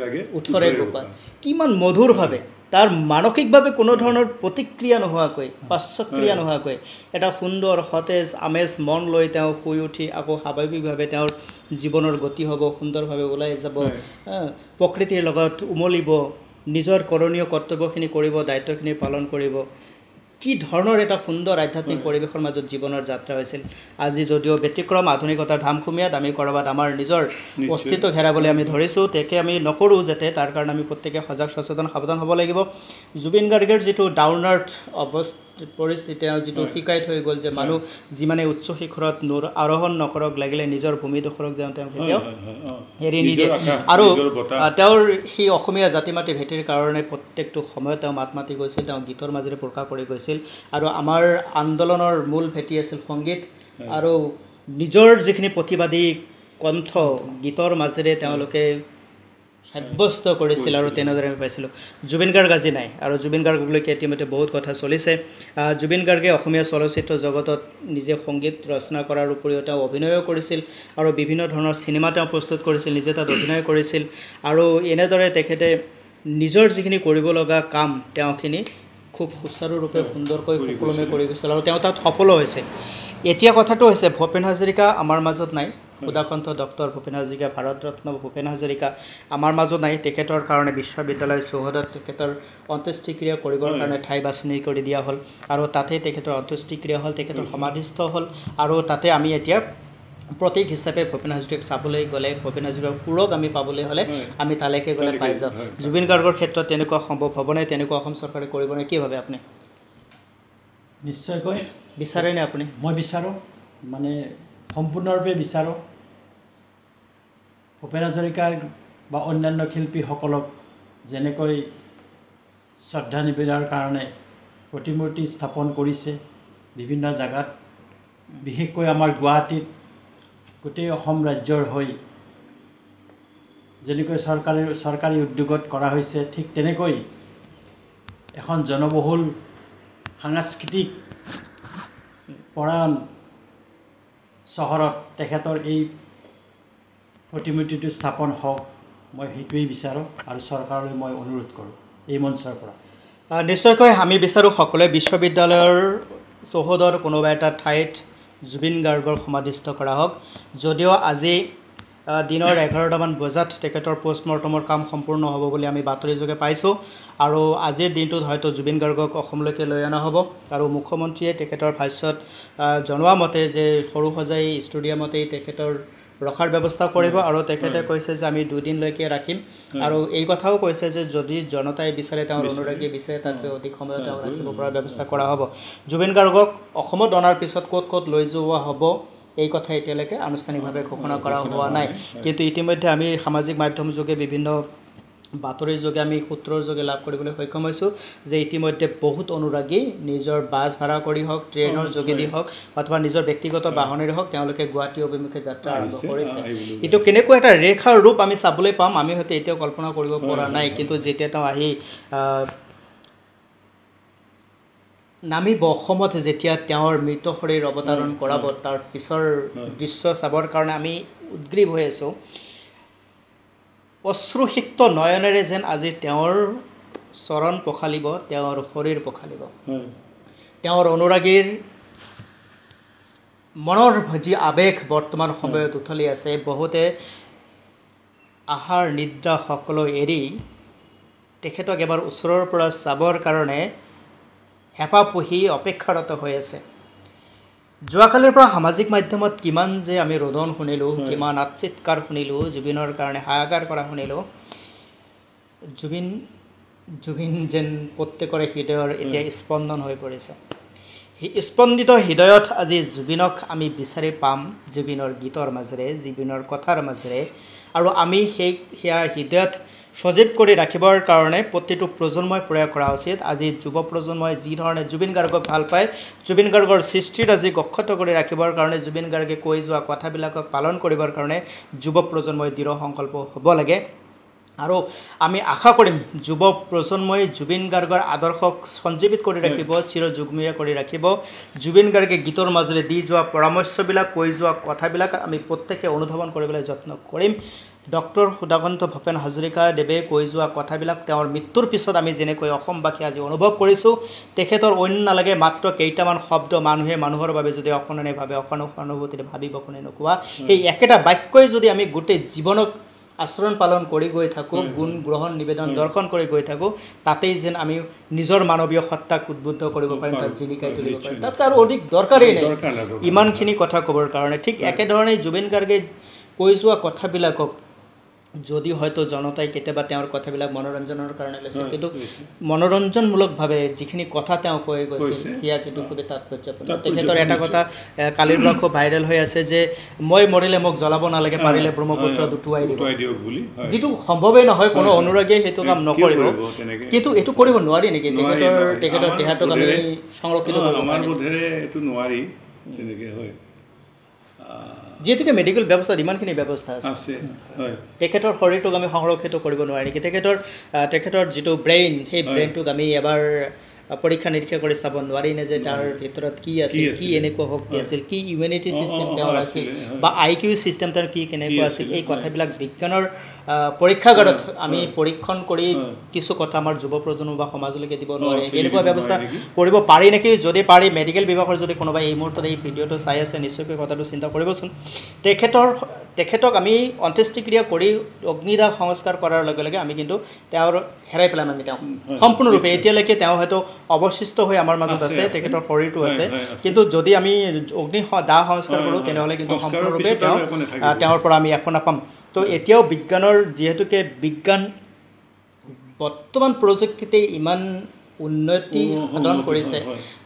লাগে উঠৰে গোপাল কিমান মধুৰভাৱে তাৰ মানসিকভাৱে কোনো ধৰণৰ প্ৰতিক্ৰিয়া নোহোৱাকৈ পাশ্বক্ৰিয়া নোহোৱাকৈ এটা সুন্দৰ সতেজ আমেজ মন লৈ তেওঁ শুই উঠি আকৌ স্বাভাৱিকভাৱে তেওঁৰ জীৱনৰ গতি হ'ব সুন্দৰভাৱে ওলাই যাব প্ৰকৃতিৰ লগত উমলিব নিজৰ কৰণীয় কৰ্তব্যখিনি কৰিব দায়িত্বখিনি পালন কৰিব কি ধৰণৰ এটা সুন্দৰ আধ্যাত্মিক পৰিৱেশৰ মাজত জীৱনৰ যাত্ৰা হৈছিল আজি যদিও ব্যতিক্ৰম আধুনিকতাৰ ধামখুমীয়াত আমি ক'ৰবাত আমাৰ নিজৰ অস্তিত্ব হেৰাবলৈ আমি ধৰিছোঁ তেকে আমি নকৰোঁ যাতে তাৰ কাৰণে আমি প্ৰত্যেকে সজাগ সচেতন সাৱধান হ'ব লাগিব জুবিন গাৰ্গৰ যিটো ডাউনাৰ্ড পৰিস্থিতি তেওঁ যিটো শিকাই থৈ গ'ল যে মানুহ যিমানে উচ্চ শিখৰত আৰোহণ নকৰক লাগিলে নিজৰ ভূমিডোখৰক যেন তেওঁ কেতিয়াও এৰি নিদিয়ে আৰু তেওঁৰ সেই অসমীয়া জাতি মাতি ভেটিৰ কাৰণে প্ৰত্যেকটো সময়ত তেওঁ মাত মাতি গৈছিল তেওঁ গীতৰ মাজেৰে প্ৰকাশ কৰি গৈছিল আৰু আমাৰ আন্দোলনৰ মূল ভেটি আছিল সংগীত আৰু নিজৰ যিখিনি প্ৰতিবাদী কণ্ঠ গীতৰ মাজেৰে তেওঁলোকে সাব্যস্ত কৰিছিল আৰু তেনেদৰে আমি পাইছিলোঁ জুবিন গাৰ্গ আজি নাই আৰু জুবিন গাৰ্গলৈকে ইতিমধ্যে বহুত কথা চলিছে জুবিন গাৰ্গে অসমীয়া চলচ্চিত্ৰ জগতত নিজে সংগীত ৰচনা কৰাৰ উপৰিও তেওঁ অভিনয়ো কৰিছিল আৰু বিভিন্ন ধৰণৰ চিনেমা তেওঁ প্ৰস্তুত কৰিছিল নিজে তাত অভিনয় কৰিছিল আৰু এনেদৰে তেখেতে নিজৰ যিখিনি কৰিব লগা কাম তেওঁখিনি খুব সুচাৰুৰূপে সুন্দৰকৈ সুকলমে কৰি গৈছিল আৰু তেওঁ তাত সফলো হৈছে এতিয়া কথাটো হৈছে ভূপেন হাজৰিকা আমাৰ মাজত নাই সুদাকণ্ঠ ডক্টৰ ভূপেন হাজৰিকা ভাৰতৰত্ন ভূপেন হাজৰিকা আমাৰ মাজত নাই তেখেতৰ কাৰণে বিশ্ববিদ্যালয় চৌহদত তেখেতৰ অন্ত্যেষ্টিক্ৰিয়া কৰিবৰ কাৰণে ঠাই বাছনি কৰি দিয়া হ'ল আৰু তাতেই তেখেতৰ অন্ত্যেষ্টিক্ৰিয়া হ'ল তেখেতৰ সমাধিস্থ হ'ল আৰু তাতে আমি এতিয়া প্ৰতীক হিচাপে ভূপেন হাজৰিকাক চাবলৈ গ'লে ভূপেন হাজৰিকাৰ সুৰক আমি পাবলৈ হ'লে আমি তালৈকে গ'লে পাই যাওঁ জুবিন গাৰ্গৰ ক্ষেত্ৰত তেনেকুৱা সম্ভৱ হ'বনে তেনেকুৱা অসম চৰকাৰে কৰিবনে কি ভাবে আপুনি নিশ্চয়কৈ বিচাৰেনে আপুনি মই বিচাৰোঁ মানে সম্পূৰ্ণৰূপে বিচাৰোঁ ভূপেন হাজৰিকা বা অন্যান্য শিল্পীসকলক যেনেকৈ শ্ৰদ্ধা নিবেদনৰ কাৰণে প্ৰতিমূৰ্তি স্থাপন কৰিছে বিভিন্ন জেগাত বিশেষকৈ আমাৰ গুৱাহাটীত গোটেই অসম ৰাজ্যৰ হৈ যেনেকৈ চৰকাৰী উদ্যোগত কৰা হৈছে ঠিক তেনেকৈ এখন জনবহুল সাংস্কৃতিক পৰায়ণ চহৰত তেখেতৰ এই প্ৰতিমূৰ্তিটো স্থাপন হওক মই সেইটোৱেই বিচাৰোঁ আৰু চৰকাৰলৈ মই অনুৰোধ কৰোঁ এই মঞ্চৰ পৰা নিশ্চয়কৈ আমি বিচাৰোঁ সকলোৱে বিশ্ববিদ্যালয়ৰ চৌহদৰ কোনোবা এটা ঠাইত জুবিন গাৰ্গৰ সমাধিস্থ কৰা হওক যদিও আজি দিনৰ 11টামান বজাত তেখেতৰ পষ্টমৰ্টমৰ কাম সম্পূৰ্ণ হ'ব বুলি আমি বাতৰিযোগে পাইছোঁ আৰু আজিৰ দিনটোত হয়তো জুবিন গাৰ্গক অসমলৈকে লৈ অনা হ'ব আৰু মুখ্যমন্ত্ৰীয়ে তেখেতৰ ভাষ্যত জনোৱা মতে যে সৰুসজাই ষ্টেডিয়ামতেই তেখেতৰ ৰখাৰ ব্যৱস্থা কৰিব আৰু তেখেতে কৈছে যে আমি 2 দিনলৈকে ৰাখিম আৰু এই কথাও কৈছে যে যদি জনতাই বিচাৰে তেওঁৰ অনুৰাগীয়ে বিচাৰে তাতকৈ অধিক সময় তেওঁ ৰাখিব পৰাৰ ব্যৱস্থা কৰা হ'ব জুবিন গাৰ্গক অসমত অনাৰ পিছত ক'ত লৈ যোৱা হ'ব এই কথা এতিয়ালৈকে আনুষ্ঠানিকভাৱে ঘোষণা কৰা হোৱা নাই কিন্তু ইতিমধ্যে আমি সামাজিক মাধ্যম যোগে বিভিন্ন বাতৰিৰ যোগে আমি সূত্ৰৰ যোগে লাভ কৰিবলৈ সক্ষম হৈছোঁ যে ইতিমধ্যে বহুত অনুৰাগী নিজৰ বাছ ভাড়া কৰি হওক ট্ৰেইনৰ যোগেদি হওক অথবা নিজৰ ব্যক্তিগত বাহনেৰে হওক তেওঁলোকে গুৱাহাটী অভিমুখে যাত্ৰা আৰম্ভ কৰিছে এইটো কেনেকুৱা এটা ৰেখাৰ ৰূপ আমি চাবলৈ পাম আমি হয়তো এতিয়াও কল্পনা কৰিব পৰা নাই কিন্তু যেতিয়া তেওঁ আহি নামিব অসমত যেতিয়া তেওঁৰ মৃত শৰীৰ অৱতাৰণ কৰাব তাৰ পিছৰ দৃশ্য চাবৰ কাৰণে আমি উদ্গ্ৰীৱ হৈ আছোঁ অশ্ৰুসিক্ত নয়নেৰে যেন আজি তেওঁৰ চৰণ পখালিব তেওঁৰ শৰীৰ পখালিব তেওঁৰ অনুৰাগীৰ মনৰ যি আৱেগ বৰ্তমান সময়ত উথলি আছে বহুতে আহাৰ নিদ্ৰা সকলো এৰি তেখেতক এবাৰ ওচৰৰ পৰা চাবৰ কাৰণে হেঁপাহ পুহি অপেক্ষাৰত হৈ আছে যোৱাকালিৰ পৰা সামাজিক মাধ্যমত কিমান যে আমি ৰোদন শুনিলোঁ কিমান আচিৎকাৰ শুনিলোঁ জুবিনৰ কাৰণে হাহাকাৰ কৰা শুনিলোঁ জুবিন যেন প্ৰত্যেকৰে হৃদয়ৰ এতিয়া স্পন্দন হৈ পৰিছে স্পন্দিত হৃদয়ত আজি জুবিনক আমি বিচাৰি পাম জুবিনৰ গীতৰ মাজেৰে জুবিনৰ কথাৰ মাজেৰে আৰু আমি সেয়া হৃদয়ত সজীৱ কৰি ৰাখিবৰ কাৰণে প্ৰতিটো প্ৰজন্মই প্ৰয়াস কৰা উচিত আজি যুৱ প্ৰজন্মই যি ধৰণে জুবিন গাৰ্গক ভাল পায় জুবিন গাৰ্গৰ সৃষ্টিত আজি অক্ষত কৰি ৰাখিবৰ কাৰণে জুবিন গাৰ্গে কৈ যোৱা কথাবিলাকক পালন কৰিবৰ কাৰণে যুৱ প্ৰজন্মই দৃঢ় সংকল্প হ'ব লাগে আৰু আমি আশা কৰিম যুৱ প্ৰজন্মই জুবিন গাৰ্গৰ আদৰ্শক সঞ্জীৱিত কৰি ৰাখিব চিৰযুগমীয়া কৰি ৰাখিব জুবিন গাৰ্গে গীতৰ মাজেৰে দি যোৱা পৰামৰ্শবিলাক কৈ যোৱা কথাবিলাক আমি প্ৰত্যেকে অনুধাৱন কৰিবলৈ যত্ন কৰিম ডক্টৰ সুধাকান্ত ভূপেন হাজৰিকা দেৱে কৈ যোৱা কথাবিলাক তেওঁৰ মৃত্যুৰ পিছত আমি যেনেকৈ অসমবাসী আজি অনুভৱ কৰিছোঁ তেখেতৰ অন্য নালাগে মাত্ৰ কেইটামান শব্দ মানুহে মানুহৰ বাবে যদি অকণনেভাৱে অকণনুভূতিৰে ভাবিব কোনে নোকোৱা এই একেটা বাক্যই যদি আমি গোটেই জীৱনক আচৰণ পালন কৰি গৈ থাকোঁ গুণ গ্ৰহণ নিবেদন দৰ্শন কৰি গৈ থাকোঁ তাতেই যেন আমি নিজৰ মানৱীয় সত্তাক উদ্বুদ্ধ কৰিব পাৰিম তাত জিলিকাই তুলিব পাৰিম তাতকৈ আৰু অধিক দৰকাৰেই নাই ইমানখিনি কথা ক'বৰ কাৰণে ঠিক একেধৰণে জুবিন গাৰ্গে কৈ যোৱা কথাবিলাকক যদি হয়তো জনতাই কেতিয়াবা তেওঁৰ কথাবিলাক মনোৰঞ্জনৰ কাৰণে লৈছিল কিন্তু মনোৰঞ্জনমূলকভাৱে যিখিনি কথা তেওঁ কৈ গৈছিল সেয়া কিন্তু খুবেই তাৎপৰ্যপূৰ্ণ তেখেতৰ এটা কথা কালিৰ পৰা খুব ভাইৰেল হৈ আছে যে মই মৰিলে মোক জ্বলাব নালাগে পাৰিলে ব্ৰহ্মপুত্ৰ দুটুৱাই দিব যিটো সম্ভৱেই নহয় কোনো অনুৰাগীয়ে সেইটো কাম নকৰিব কিন্তু এইটো কৰিব নোৱাৰি নেকি তেখেতৰ দেহাটোক আমি সংৰক্ষিত কৰিব আমাৰ বোধেৰে এইটো নোৱাৰি তেনেকৈ হয় যিহেতুকে মেডিকেল ব্যৱস্থাত ইমানখিনি ব্যৱস্থা আছে তেখেতৰ শৰীৰটোক আমি সংৰক্ষিত কৰিব নোৱাৰি নেকি তেখেতৰ যিটো ব্ৰেইন সেই ব্ৰেইনটোক আমি এবাৰ পৰীক্ষা নিৰীক্ষা কৰি চাব নোৱাৰি নে যে তাৰ ভিতৰত কি আছিল কি এনেকুৱা শক্তি আছিল কি ইমিউনিটি ছিষ্টেম তেওঁৰ আছিল বা IQ ছিষ্টেম তেওঁৰ কি কেনেকুৱা আছিল এই কথাবিলাক বিজ্ঞানৰ পৰীক্ষাগাৰত আমি পৰীক্ষণ কৰি কিছু কথা আমাৰ যুৱ প্ৰজন্ম বা সমাজলৈকে দিব নোৱাৰে এনেকুৱা ব্যৱস্থা কৰিব পাৰি নেকি যদি পাৰি মেডিকেল বিভাগৰ যদি কোনোবাই এই মুহূৰ্তত এই ভিডিঅ'টো চাই আছে নিশ্চয়কৈ কথাটো চিন্তা কৰিবচোন তেখেতক আমি অন্ত্যেষ্টিক্ৰিয়া কৰি অগ্নিদাহ সংস্কাৰ কৰাৰ লগে লগে আমি কিন্তু তেওঁৰ হেৰাই পেলাম আমি তেওঁ সম্পূৰ্ণৰূপে এতিয়ালৈকে তেওঁ হয়তো অৱশিষ্ট হৈ আমাৰ মাজত আছে তেখেতৰ শৰীৰটো আছে কিন্তু যদি আমি দাহ সংস্কাৰ কৰোঁ তেনেহ'লে কিন্তু সম্পূৰ্ণৰূপে তেওঁৰ পৰা আমি একো নাপাম তো এতিয়াও বিজ্ঞানৰ যিহেতুকে বিজ্ঞান বৰ্তমান প্ৰযুক্তিতে ইমান উন্নতি সাধন কৰিছে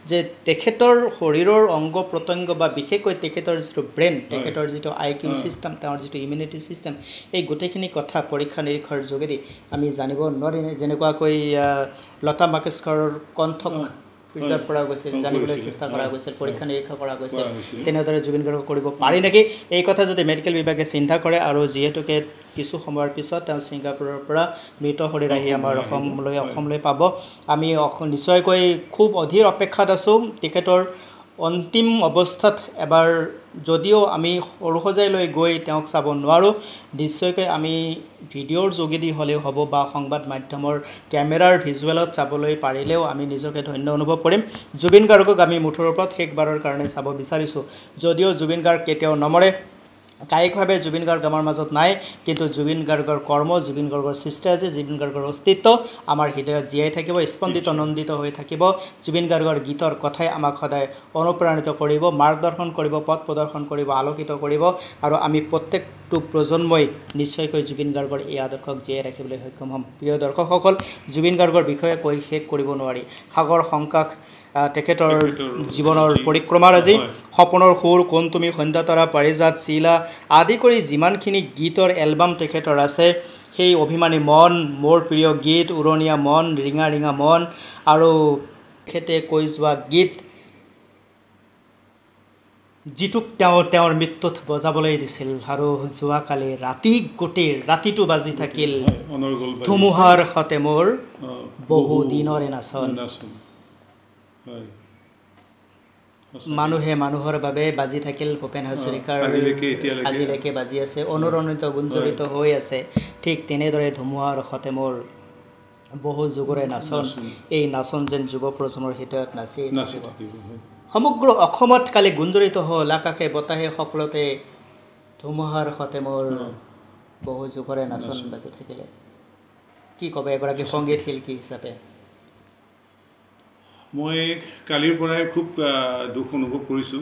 যে তেখেতৰ শৰীৰৰ অংগ প্ৰত্যংগ বা বিশেষকৈ তেখেতৰ যিটো ব্ৰেইন তেখেতৰ যিটো IQ ছিষ্টেম তেওঁৰ যিটো ইমিউনিটি ছিষ্টেম এই গোটেইখিনি কথা পৰীক্ষা নিৰীক্ষাৰ যোগেদি আমি জানিব নোৱাৰিম যেনেকুৱাকৈ লতা মংগেশকাৰৰ কণ্ঠক প্ৰিজাৰ্ভ কৰা গৈছিল জানিবলৈ চেষ্টা কৰা গৈছিল পৰীক্ষা নিৰীক্ষা কৰা গৈছিল তেনেদৰে জুবিন গাৰ্গক কৰিব পাৰি নেকি এই কথা যদি মেডিকেল বিভাগে চিন্তা কৰে আৰু যিহেতুকে কিছু সময়ৰ পিছত তেওঁ ছিংগাপুৰৰ পৰা মৃত শৰীৰ আহি আমাৰ অসমলৈ পাব আমি নিশ্চয়কৈ খুব অধীৰ অপেক্ষাত আছোঁ তেখেতৰ অন্তিম অৱস্থাত এবাৰ যদিও আমি সৰুসজাইলৈ গৈ তেওঁক চাব নোৱাৰোঁ নিশ্চয়কৈ আমি ভিডিঅ'ৰ যোগেদি হ'লেও হ'ব বা সংবাদ মাধ্যমৰ কেমেৰাৰ ভিজুৱেলত চাবলৈ পাৰিলেও আমি নিজকে ধন্য অনুভৱ কৰিম জুবিন গাৰ্গক আমি মুঠৰ ওপৰত শেষবাৰৰ কাৰণে চাব বিচাৰিছোঁ যদিও জুবিন গাৰ্গ কেতিয়াও নমৰে কায়িকভাৱে জুবিন গাৰ্গ আমাৰ মাজত নাই কিন্তু জুবিন গাৰ্গৰ কৰ্ম জুবিন গাৰ্গৰ সৃষ্টি আছে জুবিন গাৰ্গৰ অস্তিত্ব আমাৰ হৃদয়ত জীয়াই থাকিব স্পন্দিত নন্দিত হৈ থাকিব জুবিন গাৰ্গৰ গীতৰ কথাই আমাক সদায় অনুপ্ৰাণিত কৰিব মাৰ্গদৰ্শন কৰিব পথ প্ৰদৰ্শন কৰিব আলোকিত কৰিব আৰু আমি প্ৰত্যেকটো প্ৰজন্মই নিশ্চয়কৈ জুবিন গাৰ্গৰ এই আদৰ্শক জীয়াই ৰাখিবলৈ সক্ষম হ'ম প্ৰিয় দৰ্শকসকল জুবিন গাৰ্গৰ বিষয়ে কৈ শেষ কৰিব নোৱাৰি সাগৰ সংকাশ তেখেতৰ জীৱনৰ পৰিক্ৰমাৰাজি সপোনৰ সুৰ কোন তুমি সন্ধ্যা তৰা পাৰিজাত চিলা আদি কৰি যিমানখিনি গীতৰ এলবাম তেখেতৰ আছে সেই অভিমানী মন মোৰ প্ৰিয় গীত উৰণীয়া মন ৰিঙা ৰিঙা মন আৰু তেখেতে কৈ যোৱা গীত যিটোক তেওঁৰ মৃত্যুত বজাবলৈ দিছিল আৰু যোৱাকালি গোটেই ৰাতিটো বাজি থাকিল ধুমুহাৰ সতে মোৰ বহু দিনৰে নাচন মানুহে মানুহৰ বাবে বাজি থাকিল ভূপেন হাজৰিকাৰ আজিলৈকে বাজি আছে অনুৰণিত গুঞ্জৰিত হৈ আছে ঠিক তেনেদৰে ধুমুহাৰ সতে মোৰ বহু যুগৰে নাচন এই নাচন যেন যুৱ প্ৰজন্মৰ হৃদয়ত নাচি সমগ্ৰ অসমত কালি গুঞ্জৰিত হ'ল আকাশে বতাহে সকলোতে ধুমুহাৰ সতে মোৰ বহু যুগৰে নাচন বাজি থাকিলে কি ক'ব এগৰাকী সংগীত শিল্পী হিচাপে মই কালিৰ পৰাই খুব দুখ অনুভৱ কৰিছোঁ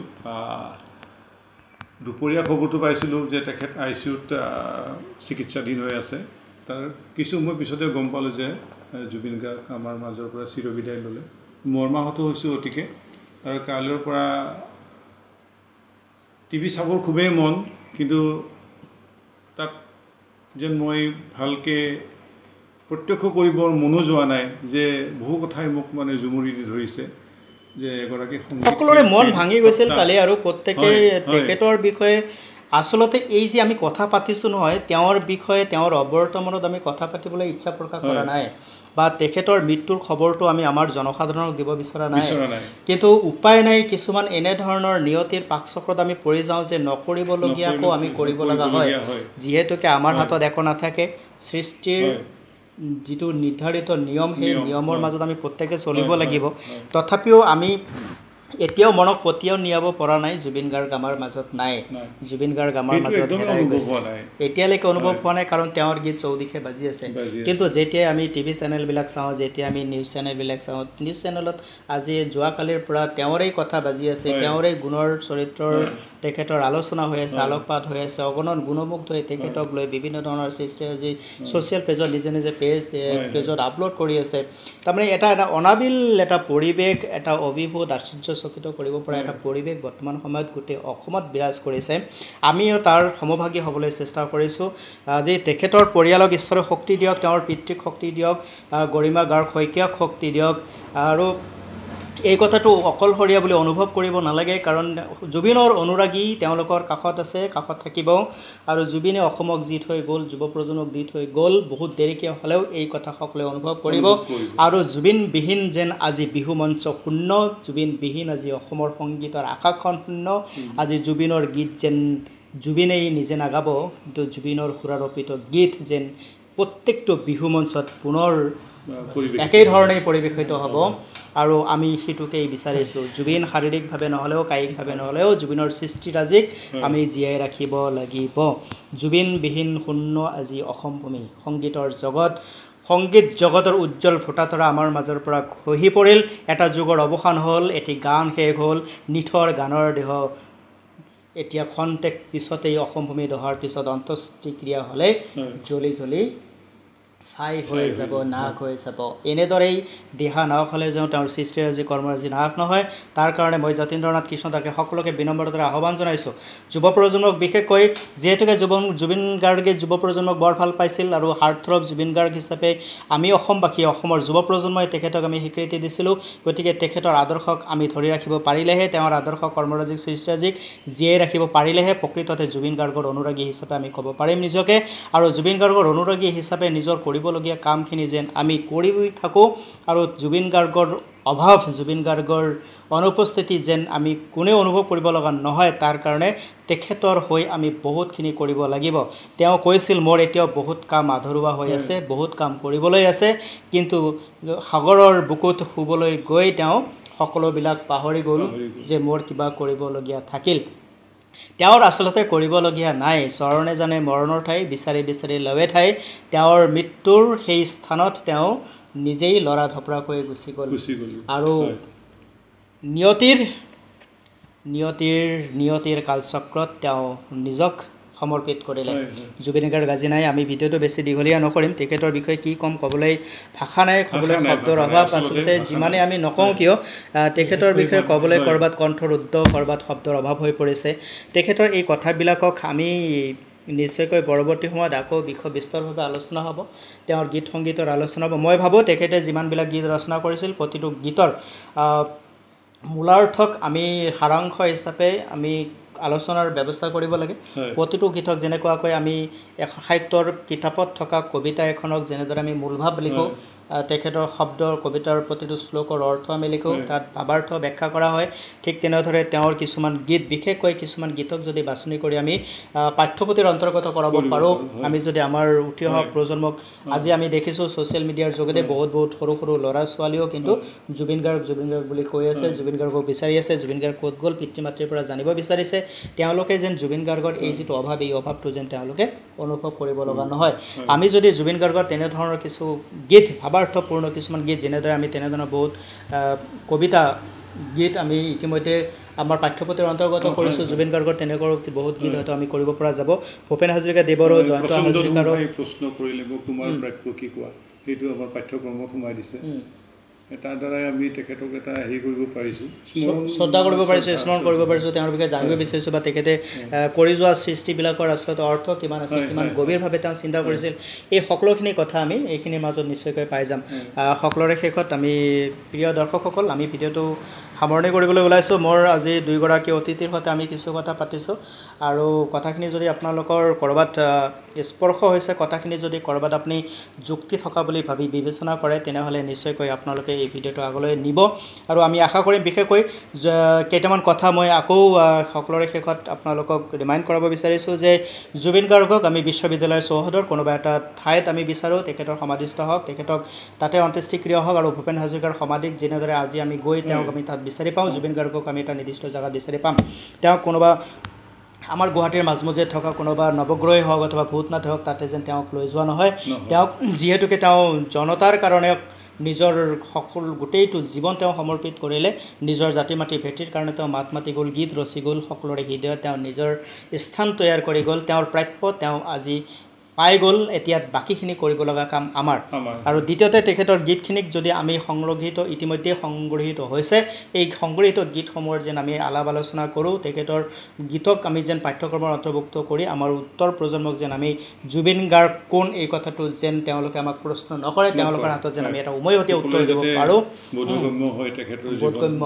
দুপৰীয়া খবৰটো পাইছিলোঁ যে তেখেত ICUত চিকিৎসাধীন হৈ আছে তাৰ কিছু সময় পিছতে গম পালোঁ যে জুবিন গাৰ্গ আমাৰ মাজৰ পৰা চিৰবিদায় ল'লে। মৰ্মাহত হৈছোঁ অতিকে, আৰু কাইলৈৰ পৰা টিভি চাবৰ খুবেই মন, কিন্তু তাত যেন মই ভালকৈ প্ৰত্যক্ষ কৰিবৰ মনো যোৱা নাই যে বহু কথাই মোক মানে জুমুৰি দি ধৰিছে যে এগৰাকী সকলোৰে মন ভাঙি গৈছিল কালি, আৰু প্ৰত্যেকে তেখেতৰ বিষয়ে আচলতে এই যে আমি কথা পাতিছোঁ নহয়, তেওঁৰ বিষয়ে তেওঁৰ অৱৰ্তমানত আমি কথা পাতিবলৈ ইচ্ছা প্ৰকাশ কৰা নাই, বা তেখেতৰ মৃত্যুৰ খবৰটো আমি আমাৰ জনসাধাৰণক দিব বিচৰা নাই, কিন্তু উপায় নাই, কিছুমান এনেধৰণৰ নিয়তিৰ পাকচক্ৰত আমি পৰি যাওঁ যে নকৰিবলগীয়াকো আমি কৰিব লগা হয়, যিহেতুকে আমাৰ হাতত একো নাথাকে। সৃষ্টিৰ যিটো নিৰ্ধাৰিত নিয়ম, সেই নিয়মৰ মাজত আমি প্ৰত্যেকে চলিব লাগিব। তথাপিও আমি এতিয়াও মনক পতিয়াও নিয়াব পৰা নাই, জুবিন গাৰ্গ আমাৰ মাজত নাই, জুবিন গাৰ্গ আমাৰ মাজত হেৰাই গৈছে। এতিয়ালৈকে অনুভৱ হোৱা নাই, কাৰণ তেওঁৰ গীত চৌদিশে বাজি আছে। কিন্তু যেতিয়াই আমি টিভি চেনেলবিলাক চাওঁ, যেতিয়া আমি নিউজ চেনেলবিলাক চাওঁ, নিউজ চেনেলত আজি যোৱাকালিৰ পৰা তেওঁৰে কথা বাজি আছে, তেওঁৰে গুণৰ চৰিত্ৰৰ তেখেতৰ আলোচনা হৈ আছে, আলোকপাত হৈ আছে, অগণন গুণমুগ্ধ হৈ তেখেতক লৈ বিভিন্ন ধৰণৰ সৃষ্টি আজি ছ'চিয়েল পেজত নিজে নিজে পেজত আপলোড কৰি আছে। তাৰমানে এটা অনাবিল এটা পৰিৱেশ, এটা অভিভূত আশ্চৰ্যচকিত কৰিব পৰা এটা পৰিৱেশ বৰ্তমান সময়ত গোটেই অসমত বিৰাজ কৰিছে। আমিও তাৰ সমভাগী হ'বলৈ চেষ্টা কৰিছোঁ। আজি তেখেতৰ পৰিয়ালক ঈশ্বৰে শক্তি দিয়ক, তেওঁৰ পিতৃক শক্তি দিয়ক, গৰিমা গাৰ্গ শইকীয়াক শক্তি দিয়ক। আৰু এই কথাটো অকলশৰীয়া বুলি অনুভৱ কৰিব নালাগে, কাৰণ জুবিনৰ অনুৰাগী তেওঁলোকৰ কাষত আছে, কাষত থাকিব। আৰু জুবিনে অসমক যি থৈ গ'ল, যুৱ প্ৰজন্মক দি থৈ গ'ল, বহুত দেৰিকৈ হ'লেও এই কথা সকলোৱে অনুভৱ কৰিব। আৰু জুবিনবিহীন যেন আজি বিহু মঞ্চ শূন্য, জুবিনবিহীন আজি অসমৰ সংগীতৰ আকাশখন শূন্য। আজি জুবিনৰ গীত যেন জুবিনেই নিজে নাগাব, কিন্তু জুবিনৰ সুৰাৰোপিত গীত যেন প্ৰত্যেকটো বিহু মঞ্চত পুনৰ একেধৰণেই পৰিৱেশিত হ'ব। আৰু আমি সেইটোকেই বিচাৰিছোঁ। জুবিন শাৰীৰিকভাৱে নহ'লেও, কায়িকভাৱে নহ'লেও, জুবিনৰ সৃষ্টিৰাজিক আমি জীয়াই ৰাখিব লাগিব। জুবিনবিহীন শূন্য আজি অসম ভূমি। সংগীতৰ জগত, সংগীত জগতৰ উজ্জ্বল ভোটাতৰা আমাৰ মাজৰ পৰা খহি পৰিল। এটা যুগৰ অৱসান হ'ল, এটি গান শেষ হ'ল, নিথৰ গানৰ দেহ এতিয়া খন্তেক পিছতেই অসম ভূমি দহাৰ পিছত অন্ত্যেষ্টিক্ৰিয়া হ'লে জ্বলি জ্বলি ছাই হৈ যাব, নাশ হৈ যাব। এনেদৰেই দেহা নাশ হ'লে যেন তেওঁৰ সৃষ্টিৰাজি কৰ্মৰাজি নাশ নহয়, তাৰ কাৰণে মই যতীন্দ্ৰনাথ কৃষ্ণদাসে সকলোকে বিনম্ৰতাৰে আহ্বান জনাইছোঁ। যুৱ প্ৰজন্মক বিশেষকৈ, যিহেতুকে জুবিন গাৰ্গে যুৱ প্ৰজন্মক বৰ ভাল পাইছিল, আৰু হাৰ্টথ্ৰব জুবিন গাৰ্গ হিচাপে আমি অসমবাসী, অসমৰ যুৱ প্ৰজন্মই তেখেতক আমি স্বীকৃতি দিছিলোঁ। গতিকে তেখেতৰ আদৰ্শক আমি ধৰি ৰাখিব পাৰিলেহে, তেওঁৰ আদৰ্শ কৰ্মৰাজিক সৃষ্টিৰাজিক জীয়াই ৰাখিব পাৰিলেহে প্ৰকৃততে জুবিন গাৰ্গৰ অনুৰাগী হিচাপে আমি ক'ব পাৰিম নিজকে। আৰু জুবিন গাৰ্গৰ অনুৰাগী হিচাপে নিজৰ কৰিবলগীয়া কামখিনি যেন আমি কৰি থাকোঁ, আৰু জুবিন গাৰ্গৰ অভাৱ, জুবিন গাৰ্গৰ অনুপস্থিতি যেন আমি কোনেও অনুভৱ কৰিব লগা নহয়, তাৰ কাৰণে তেখেতৰ হৈ আমি বহুতখিনি কৰিব লাগিব। তেওঁ কৈছিল, মোৰ এতিয়াও বহুত কাম আধৰুৱা হৈ আছে, বহুত কাম কৰিবলৈ আছে, কিন্তু সাগৰৰ বুকুত শুবলৈ গৈ তেওঁ সকলোবিলাক পাহৰি গ'ল যে মোৰ কিবা কৰিবলগীয়া থাকিল। তেওঁৰ আচলতে কৰিবলগীয়া নাই। চৰণে জানে মৰণৰ ঠাই, বিচাৰি বিচাৰি লৱে ঠাই। তেওঁৰ মৃত্যুৰ সেই স্থানত তেওঁ নিজেই লৰা ধপৰাকৈ গুচি গ'ল। আৰু নিয়তিৰ কালচক্ৰত তেওঁ নিজক সমৰ্পিত কৰিলে। জুবিন গাৰ্গ আজি নাই। আমি ভিডিঅ'টো বেছি দীঘলীয়া নকৰিম। তেখেতৰ বিষয়ে কি ক'ম, ক'বলৈ ভাষা নাই, ক'বলৈ শব্দৰ অভাৱ। আচলতে যিমানে আমি নকওঁ কিয়, তেখেতৰ বিষয়ে ক'বলৈ ক'ৰবাত কণ্ঠৰুদ্ধ, ক'ৰবাত শব্দৰ অভাৱ হৈ পৰিছে। তেখেতৰ এই কথাবিলাকক আমি নিশ্চয়কৈ পৰৱৰ্তী সময়ত আকৌ বিস্তৰভাৱে আলোচনা হ'ব, তেওঁৰ গীত সংগীতৰ আলোচনা হ'ব। মই ভাবোঁ তেখেতে যিমানবিলাক গীত ৰচনা কৰিছিল, প্ৰতিটো গীতৰ মূলাৰ্থক আমি সাৰাংশ হিচাপে আমি আলোচনাৰ ব্যৱস্থা কৰিব লাগে। প্ৰতিটো গীতক যেনেকুৱাকৈ আমি সাহিত্যৰ কিতাপত থকা কবিতা এখনক যেনেদৰে আমি মূলভাৱ লিখোঁ, তেখেতৰ শব্দৰ কবিতাৰ প্ৰতিটো শ্লোকৰ অৰ্থ আমি লিখোঁ, তাত ভাৱাৰ্থ ব্যাখ্যা কৰা হয়, ঠিক তেনেদৰে তেওঁৰ কিছুমান গীত, বিশেষকৈ কিছুমান গীতক যদি বাছনি কৰি আমি পাঠ্যপুথিৰ অন্তৰ্গত কৰাব পাৰোঁ, আমি যদি আমাৰ উঠি অহা প্ৰজন্মক, আজি আমি দেখিছোঁ ছ'চিয়েল মিডিয়াৰ যোগেদি বহুত সৰু সৰু ল'ৰা ছোৱালীও কিন্তু জুবিন গাৰ্গ বুলি কৈ আছে, জুবিন গাৰ্গক বিচাৰি আছে, জুবিন গাৰ্গ ক'ত গ'ল পিতৃ মাতৃৰ পৰা জানিব বিচাৰিছে। তেওঁলোকে যেন জুবিন গাৰ্গৰ এই যিটো অভাৱ, এই অভাৱটো যেন তেওঁলোকে অনুভৱ কৰিব লগা নহয়। আমি যদি জুবিন গাৰ্গৰ তেনেধৰণৰ কিছু গীত, ভাৱাৰ্থপূৰ্ণ কিছুমান গীত, যেনেদৰে আমি তেনেধৰণৰ বহুত কবিতা গীত আমি ইতিমধ্যে আমাৰ পাঠ্যপুথিৰ অন্তৰ্গত হয়, কৰিছোঁ। হয়। জুবিন গাৰ্গৰ তেনেকুৱা বহুত গীত হয়তো আমি কৰিব পৰা যাব। ভূপেন হাজৰিকাদেৱৰো, জয়ন্ত প্ৰচণ্ড হাজৰিকাৰো। ধুমুহাই প্ৰশ্ন কৰিলে মোক তোমাৰ প্ৰাপ্য কি কোৱা, সেইটো আমাৰ পাঠ্যক্ৰমত সোমাই দিছে। তাৰ দ্বাৰাই আমি তেখেতক এটা হেৰি কৰিব পাৰিছোঁ, শ্ৰদ্ধা কৰিব পাৰিছোঁ, স্মৰণ কৰিব শ্ৰদ্ধা। পাৰিছোঁ, তেওঁৰ বিষয়ে জানিব হয়। বিচাৰিছোঁ, বা তেখেতে কৰি যোৱা সৃষ্টিবিলাকৰ আচলতে অৰ্থ কিমান আছিল, হয়, কিমান হয়, গভীৰভাৱে তেওঁ চিন্তা হয়। কৰিছিল, এই সকলোখিনি কথা আমি এইখিনিৰ মাজত নিশ্চয়কৈ পাই যাম। সকলোৰে শেষত আমি প্ৰিয় দৰ্শকসকল, আমি ভিডিঅ'টো সামৰণি কৰিবলৈ ওলাইছোঁ। মোৰ আজি দুয়োগৰাকী অতিথিৰ সৈতে আমি কিছু কথা পাতিছোঁ, আৰু কথাখিনি যদি আপোনালোকৰ ক'ৰবাত স্পৰ্শ হৈছে, কথাখিনি যদি ক'ৰবাত আপুনি যুক্তি থকা বুলি ভাবি বিবেচনা কৰে, তেনেহ'লে নিশ্চয়কৈ আপোনালোকে এই ভিডিঅ'টো আগলৈ নিব। আৰু আমি আশা কৰিম বিশেষকৈ কেইটামান কথা মই আকৌ সকলোৰে শেষত আপোনালোকক ৰিমাইণ্ড কৰাব বিচাৰিছোঁ যে জুবিন গাৰ্গক আমি বিশ্ববিদ্যালয়ৰ চৌহদৰ কোনোবা এটা ঠাইত আমি বিচাৰোঁ, তেখেতৰ সমাধিস্থ হওক, তেখেতক তাতে অন্ত্যেষ্টিক্ৰিয়া হওক, আৰু ভূপেন হাজৰিকাৰ সমাধিক যেনেদৰে আজি আমি গৈ তেওঁক আমি তাত বিচাৰি পাওঁ, জুবিন গাৰ্গক আমি এটা নিৰ্দিষ্ট জেগাত বিচাৰি পাম। তেওঁক কোনোবা আমাৰ গুৱাহাটীৰ মাজমজিয়াত থকা কোনোবা নৱগ্ৰহেই হওক অথবা ভূতনাথ হওক, তাতে যেন তেওঁক লৈ যোৱা নহয়। তেওঁক যিহেতুকে তেওঁ জনতাৰ কাৰণে নিজৰ গোটেইটো জীৱন তেওঁ সমৰ্পিত কৰিলে, নিজৰ জাতি মাতি ভেটিৰ কাৰণে তেওঁ মাত মাতি গ'ল, গীত ৰচি গ'ল, সকলোৰে হৃদয়ত তেওঁ নিজৰ স্থান তৈয়াৰ কৰি গ'ল। তেওঁৰ প্ৰাপ্য তেওঁ আজি পাই গ'ল। এতিয়া বাকীখিনি কৰিব লগা কাম আমাৰ। আৰু দ্বিতীয়তে তেখেতৰ গীতখিনিক যদি আমি ইতিমধ্যে সংগ্ৰহিত হৈছে, এই সংগ্ৰহিত গীতসমূহৰ যেন আমি আলাপ আলোচনা কৰোঁ, তেখেতৰ গীতক আমি যেন পাঠ্যক্ৰমৰ অন্তৰ্ভুক্ত কৰি আমাৰ উত্তৰ প্ৰজন্মক যেন আমি জুবিন গাৰ্গ কোন এই কথাটো যেন তেওঁলোকে আমাক প্ৰশ্ন নকৰে, তেওঁলোকৰ হাতত যেন আমি এটা উমৈহতীয়া উত্তৰ দিব পাৰোঁ, বোধগম্য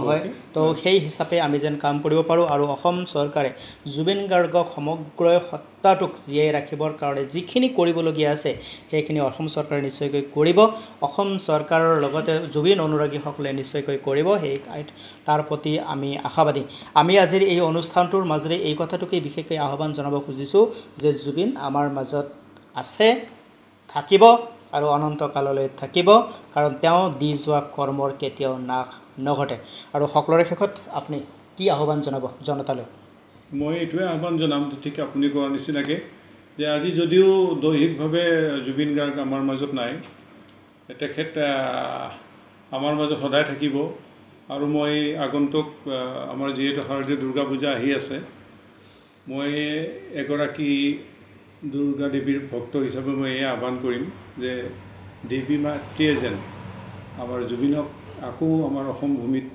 হয়। তো সেই হিচাপে আমি যেন কাম কৰিব পাৰোঁ। আৰু অসম চৰকাৰে জুবিন গাৰ্গক সমগ্ৰ সত্তাটোক জীয়াই ৰাখিবৰ কাৰণে যিখিনি কৰিবলগীয়া আছে, সেইখিনি অসম চৰকাৰে নিশ্চয়কৈ কৰিব। অসম চৰকাৰৰ লগতে জুবিন অনুৰাগীসকলে নিশ্চয়কৈ কৰিব, তাৰ প্ৰতি আমি আশাবাদী। আমি আজিৰ এই অনুষ্ঠানটোৰ মাজেৰে এই কথাটোকে বিশেষকৈ আহ্বান জনাব খুজিছোঁ যে জুবিন আমাৰ মাজত আছে, থাকিব, আৰু অনন্ত কাললৈ থাকিব, কাৰণ তেওঁ দি যোৱা কৰ্মৰ কেতিয়াও নাশ নঘটে। আৰু সকলোৰে শেষত আপুনি কি আহ্বান জনাব জনতালৈ? মই এইটোৱে আহ্বান জনাম, ঠিক আপুনি কোৱাৰ নিচিনাকৈ, যে আজি যদিও দৈহিকভাৱে জুবিন গাৰ্গ আমাৰ মাজত নাই, তেখেত আমাৰ মাজত সদায় থাকিব। আৰু মই আগন্তুক আমাৰ যিহেতু শাৰদীয় দুৰ্গা পূজা আহি আছে, মই এগৰাকী দুৰ্গা দেৱীৰ ভক্ত হিচাপে মই এই আহ্বান কৰিম যে দেৱী মাতৃয়ে যেন আমাৰ জুবিনক আকৌ আমাৰ অসম ভূমিত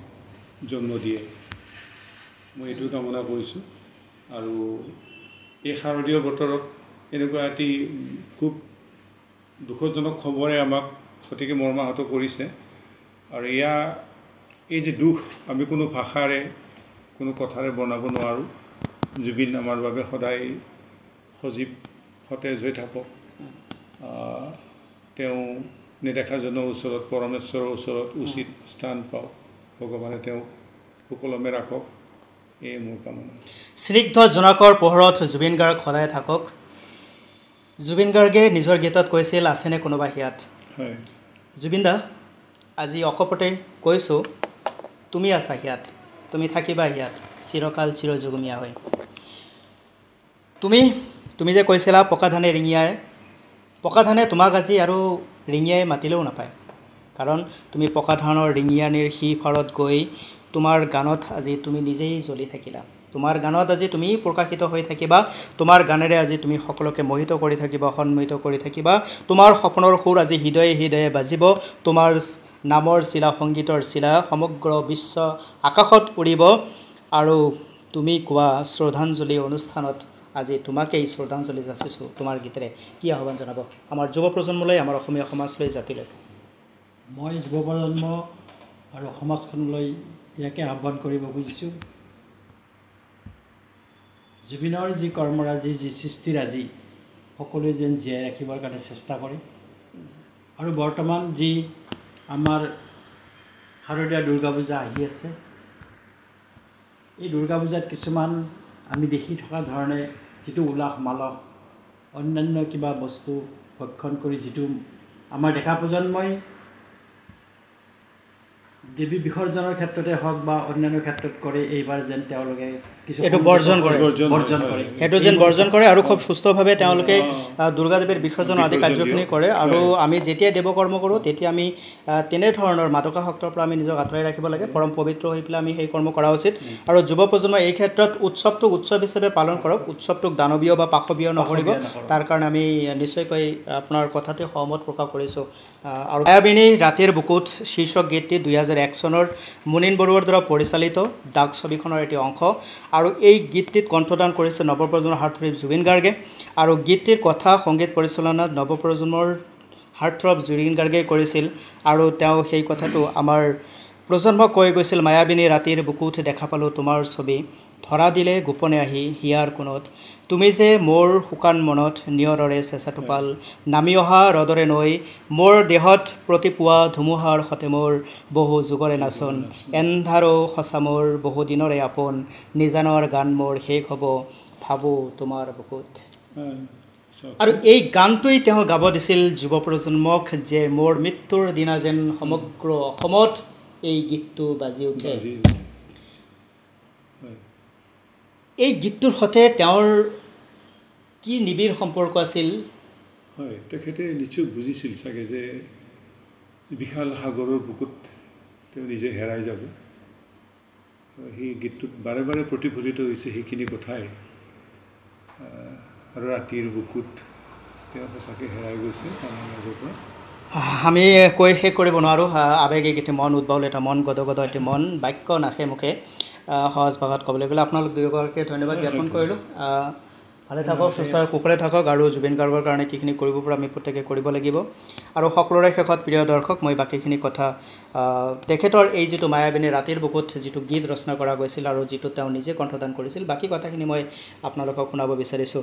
জন্ম দিয়ে, মই এইটো কামনা কৰিছোঁ। আৰু এই শাৰদীয় বতৰত এনেকুৱা এটি খুব দুখজনক খবৰে আমাক সঠিকে মৰ্মাহত কৰিছে। আৰু এই যে দুখ আমি কোনো ভাষাৰে, কোনো কথাৰে বনাব নোৱাৰোঁ। জুবিন আমাৰ বাবে সদায় সজীৱ, সতেজ হৈ থাকক। তেওঁ নেদেখাজনৰ ওচৰত, পৰমেশ্বৰৰ ওচৰত উচিত স্থান পাওক, ভগৱানে তেওঁক সুকলমে ৰাখক, এয়ে মোৰ কামনা। স্নিগ্ধ জোনাকৰ পোহৰত জুবিন গাৰ্গ সদায় থাকক। জুবিন গাৰ্গে নিজৰ গীতত কৈছিল, আছেনে কোনোবা হিয়াত। হয়, জুবিন দা, আজি অকপতে কৈছোঁ, তুমি আছা হিয়াত, তুমি থাকিবা হিয়াত চিৰকাল চিৰযুগমীয়া হৈ। তুমি যে কৈছিলা পকা ধানে ৰিঙিয়াই, পকা ধানে তোমাক আজি আৰু ৰিঙিয়াই মাতিলেও নাপায়, কাৰণ তুমি পকা ধানৰ ৰিঙিয়ানিৰ সিপাৰত গৈ তোমাৰ গানত আজি তুমি নিজেই জ্বলি থাকিলা। তোমাৰ গানত আজি তুমি প্ৰকাশিত হৈ থাকিবা, তোমাৰ গানেৰে আজি তুমি সকলোকে মোহিত কৰি থাকিবা, সন্মোহিত কৰি থাকিবা। তোমাৰ সপোনৰ সুৰ আজি হৃদয়ে হৃদয়ে বাজিব, তোমাৰ নামৰ চিলা, সংগীতৰ চিলা সমগ্ৰ বিশ্ব আকাশত উৰিব। আৰু তুমি কোৱা শ্ৰদ্ধাঞ্জলি অনুষ্ঠানত আজি তোমাকেই শ্ৰদ্ধাঞ্জলি যাচিছোঁ তোমাৰ গীতেৰে। কি আহ্বান জনাব আমাৰ যুৱ প্ৰজন্মলৈ, আমাৰ অসমীয়া সমাজলৈ, জাতিলৈ? মই যুৱ প্ৰজন্ম আৰু সমাজখনলৈ ইয়াকে আহ্বান কৰিব খুজিছোঁ, জুবিনৰ যি কৰ্মৰাজি, যি সৃষ্টিৰাজি, সকলোৱে যেন জীয়াই ৰাখিবৰ কাৰণে চেষ্টা কৰে। আৰু বৰ্তমান যি আমাৰ শাৰদীয় দুৰ্গা পূজা আহি আছে, এই দুৰ্গা পূজাত কিছুমান আমি দেখি থকা ধৰণে যিটো উলাহ মালহ, অন্যান্য কিবা বস্তু ভক্ষণ কৰি যিটো আমাৰ ডেকা প্ৰজন্মই দেৱী বিসৰ্জনৰ ক্ষেত্ৰতে হওক বা অন্যান্য ক্ষেত্ৰত কৰে, এইবাৰ যেন তেওঁলোকে কিছু এইটো বৰ্জন কৰে। বৰ্জন কৰে সেইটো যেন বৰ্জন কৰে আৰু খুব সুস্থভাৱে তেওঁলোকে দুৰ্গা দেৱীৰ বিসৰ্জন আদি কাৰ্যখিনি কৰে আৰু আমি যেতিয়াই দেৱকৰ্ম কৰোঁ তেতিয়া আমি তেনেধৰণৰ মাদকাসক্তৰ পৰা আমি নিজক আঁতৰাই ৰাখিব লাগে পৰম পবিত্ৰ হৈ পেলাই আমি সেই কৰ্ম কৰা উচিত আৰু যুৱ প্ৰজন্মই এই ক্ষেত্ৰত উৎসৱটোক উৎসৱ হিচাপে পালন কৰক উৎসৱটোক দানৱীয় বা পাশৱীয় নকৰিব তাৰ কাৰণে আমি নিশ্চয়কৈ আপোনাৰ কথাতে সহমত প্ৰকাশ কৰিছোঁ আৰু মায়াবিনী ৰাতিৰ বুকুত শীৰ্ষক গীতটি 2001 চনৰ মুনীন বৰুৱাৰ দ্বাৰা পৰিচালিত দাগ ছবিখনৰ এটি অংশ আৰু এই গীতটিত কণ্ঠদান কৰিছে নৱপ্ৰজন্মৰ হাৰ্টথ্ৰব জুবিন গাৰ্গে আৰু গীতটিৰ কথা সংগীত পৰিচালনাত নৱপ্ৰজন্মৰ হাৰ্টথ্ৰব জুবিন গাৰ্গে কৰিছিল আৰু তেওঁ সেই কথাটো আমাৰ প্ৰজন্মক কৈ গৈছিল মায়াবিনী ৰাতিৰ বুকুত দেখা পালোঁ তোমাৰ ছবি ধৰা দিলে গোপনে আহি হিয়াৰ কোণত তুমি যে মোৰ শুকান মনত নিয়ৰৰে চেঁচা টোপাল নামি অহা ৰদৰে নৈ মোৰ দেহত প্ৰতিপুৱা ধুমুহাৰ সতে মোৰ বহু যুগৰে নাচন এন্ধাৰো সঁচা মোৰ বহু দিনৰে আপোন নিজানৰ গান মোৰ শেষ হ'ব ভাবোঁ তোমাৰ বুকুত আৰু এই গানটোৱেই তেওঁ গাব দিছিল যুৱ প্ৰজন্মক যে মোৰ মৃত্যুৰ দিনা যেন সমগ্ৰ অসমত এই গীতটো বাজি উঠে এই গীতটোৰ সৈতে তেওঁৰ কি নিবিড় সম্পৰ্ক আছিল হয় তেখেতে নিশ্চয় বুজিছিল চাগে যে বিশাল সাগৰৰ বুকুত তেওঁ নিজে হেৰাই যাব সেই গীতটোত বাৰে বাৰে প্ৰতিফলিত হৈছে সেইখিনি কথাই আৰু ৰাতিৰ বুকুত তেওঁ সঁচাকৈ হেৰাই গৈছে আমাৰ মাজৰ পৰা আমি কৈ শেষ কৰিব নোৱাৰোঁ আৱেগিক এটি মন উদ্বাউল এটা মন গদগদ এটি মন বাক্য নাখে মুখে সহজ ভাষাত ক'বলৈ গ'লে আপোনালোক দুয়োগৰাকীয়ে ধন্যবাদ জ্ঞাপন কৰিলোঁ ভালে থাকক সুস্থ কুশলে থাকক আৰু জুবিন গাৰ্গৰ কাৰণে কিখিনি কৰিব পৰা আমি প্ৰত্যেকে কৰিব লাগিব আৰু সকলোৰে শেষত প্ৰিয় দৰ্শক মই বাকীখিনি কথা তেখেতৰ এই যিটো মায়াবিনী ৰাতিৰ বুকুত যিটো গীত ৰচনা কৰা গৈছিল আৰু যিটো তেওঁ নিজে কণ্ঠদান কৰিছিল বাকী কথাখিনি মই আপোনালোকক শুনাব বিচাৰিছোঁ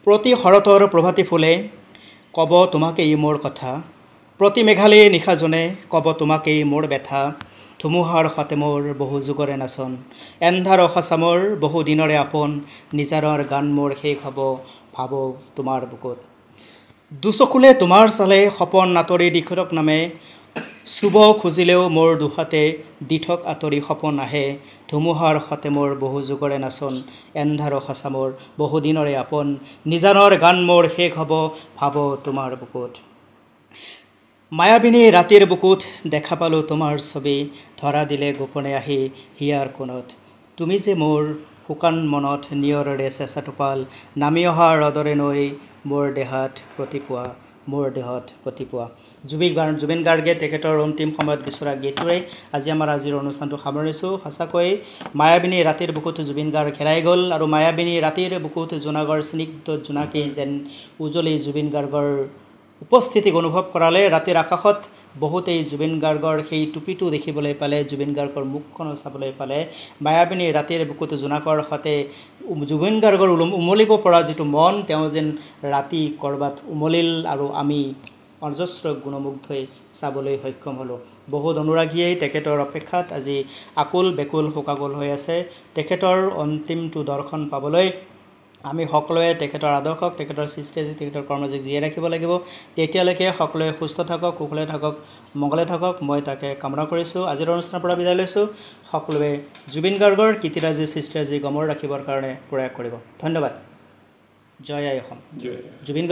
প্ৰতি শৰতৰ প্ৰভাতী ফুলে ক'ব তোমাকেই মোৰ কথা প্ৰতি মেঘালী নিশাজনে ক'ব তোমাকেই মোৰ ব্যথা ধুমুহাৰ সতে মোৰ বহু যুগৰে নাচন এন্ধাৰ সঁচা মোৰ বহু দিনৰে আপোন নিজাৰৰ গান মোৰ শেষ হ'ব ভাবোঁ তোমাৰ বুকুত দুচকুলে তোমাৰ চালে সপোন আঁতৰি দিশৰক নামে চুব খুজিলেও মোৰ দুহাতে দিঠক আঁতৰি সপোন আহে ধুমুহাৰ সতে মোৰ বহু যুগৰে নাচন এন্ধাৰ সঁচা মোৰ বহু দিনৰে আপোন নিজানৰ গান মোৰ শেষ হ'ব ভাবোঁ তোমাৰ বুকুত মায়াবিনী ৰাতিৰ বুকুত দেখা পালোঁ তোমাৰ ছবি ধৰা দিলে গোপনে আহি হিয়াৰ কোণত তুমি যে মোৰ শুকান মনত নিয়ৰৰে চেঁচা টোপাল নামি অহা ৰদৰে নৈ মোৰ দেহত প্ৰতিপুৱা জুবিন গাৰ্গে তেখেতৰ অন্তিম সময়ত বিচৰা গীতটোৰে আজিৰ অনুষ্ঠানটো সামৰিছোঁ সঁচাকৈ মায়াবিনী ৰাতিৰ বুকুত জুবিন গাৰ্গ হেৰাই গ'ল আৰু মায়াবিনী ৰাতিৰ বুকুত জোনাগৰ স্নিগ্ধ জোনাকেই যেন উজলি জুবিন গাৰ্গৰ উপস্থিতিক অনুভৱ কৰালে ৰাতিৰ আকাশত বহুতেই জুবিন গাৰ্গৰ সেই টুপিটো দেখিবলৈ পালে জুবিন গাৰ্গৰ মুখখনো চাবলৈ পালে মায়াবিনী ৰাতিৰ বুকুত জোনাকৰ সতে জুবিন গাৰ্গৰ উমলিব পৰা যিটো মন তেওঁ যেন ৰাতি ক'ৰবাত উমলিল আৰু আমি অজস্ৰ গুণমুগ্ধই চাবলৈ সক্ষম হ'লোঁ বহুত অনুৰাগীয়েই তেখেতৰ অপেক্ষাত আজি আকুল বেকুল শোকাকুল হৈ আছে তেখেতৰ অন্তিমটো দৰ্শন পাবলৈ আমি সকলোৱে তেখেতৰ আদৰ্শক তেখেতৰ সৃষ্টি তেখেতৰ কৰ্মজীক জীয়াই ৰাখিব লাগিব তেতিয়ালৈকে সকলোৱে সুস্থ থাকক কুশলে থাকক মংগলে থাকক মই তাকে কামনা কৰিছোঁ আজিৰ অনুষ্ঠানৰ পৰা বিদায় লৈছোঁ সকলোৱে জুবিন গাৰ্গৰ কীৰ্তিৰাজি সৃষ্টিৰাজি গমৰ ৰাখিবৰ কাৰণে প্ৰয়াস কৰিব ধন্যবাদ জয় আই অসম জুবিন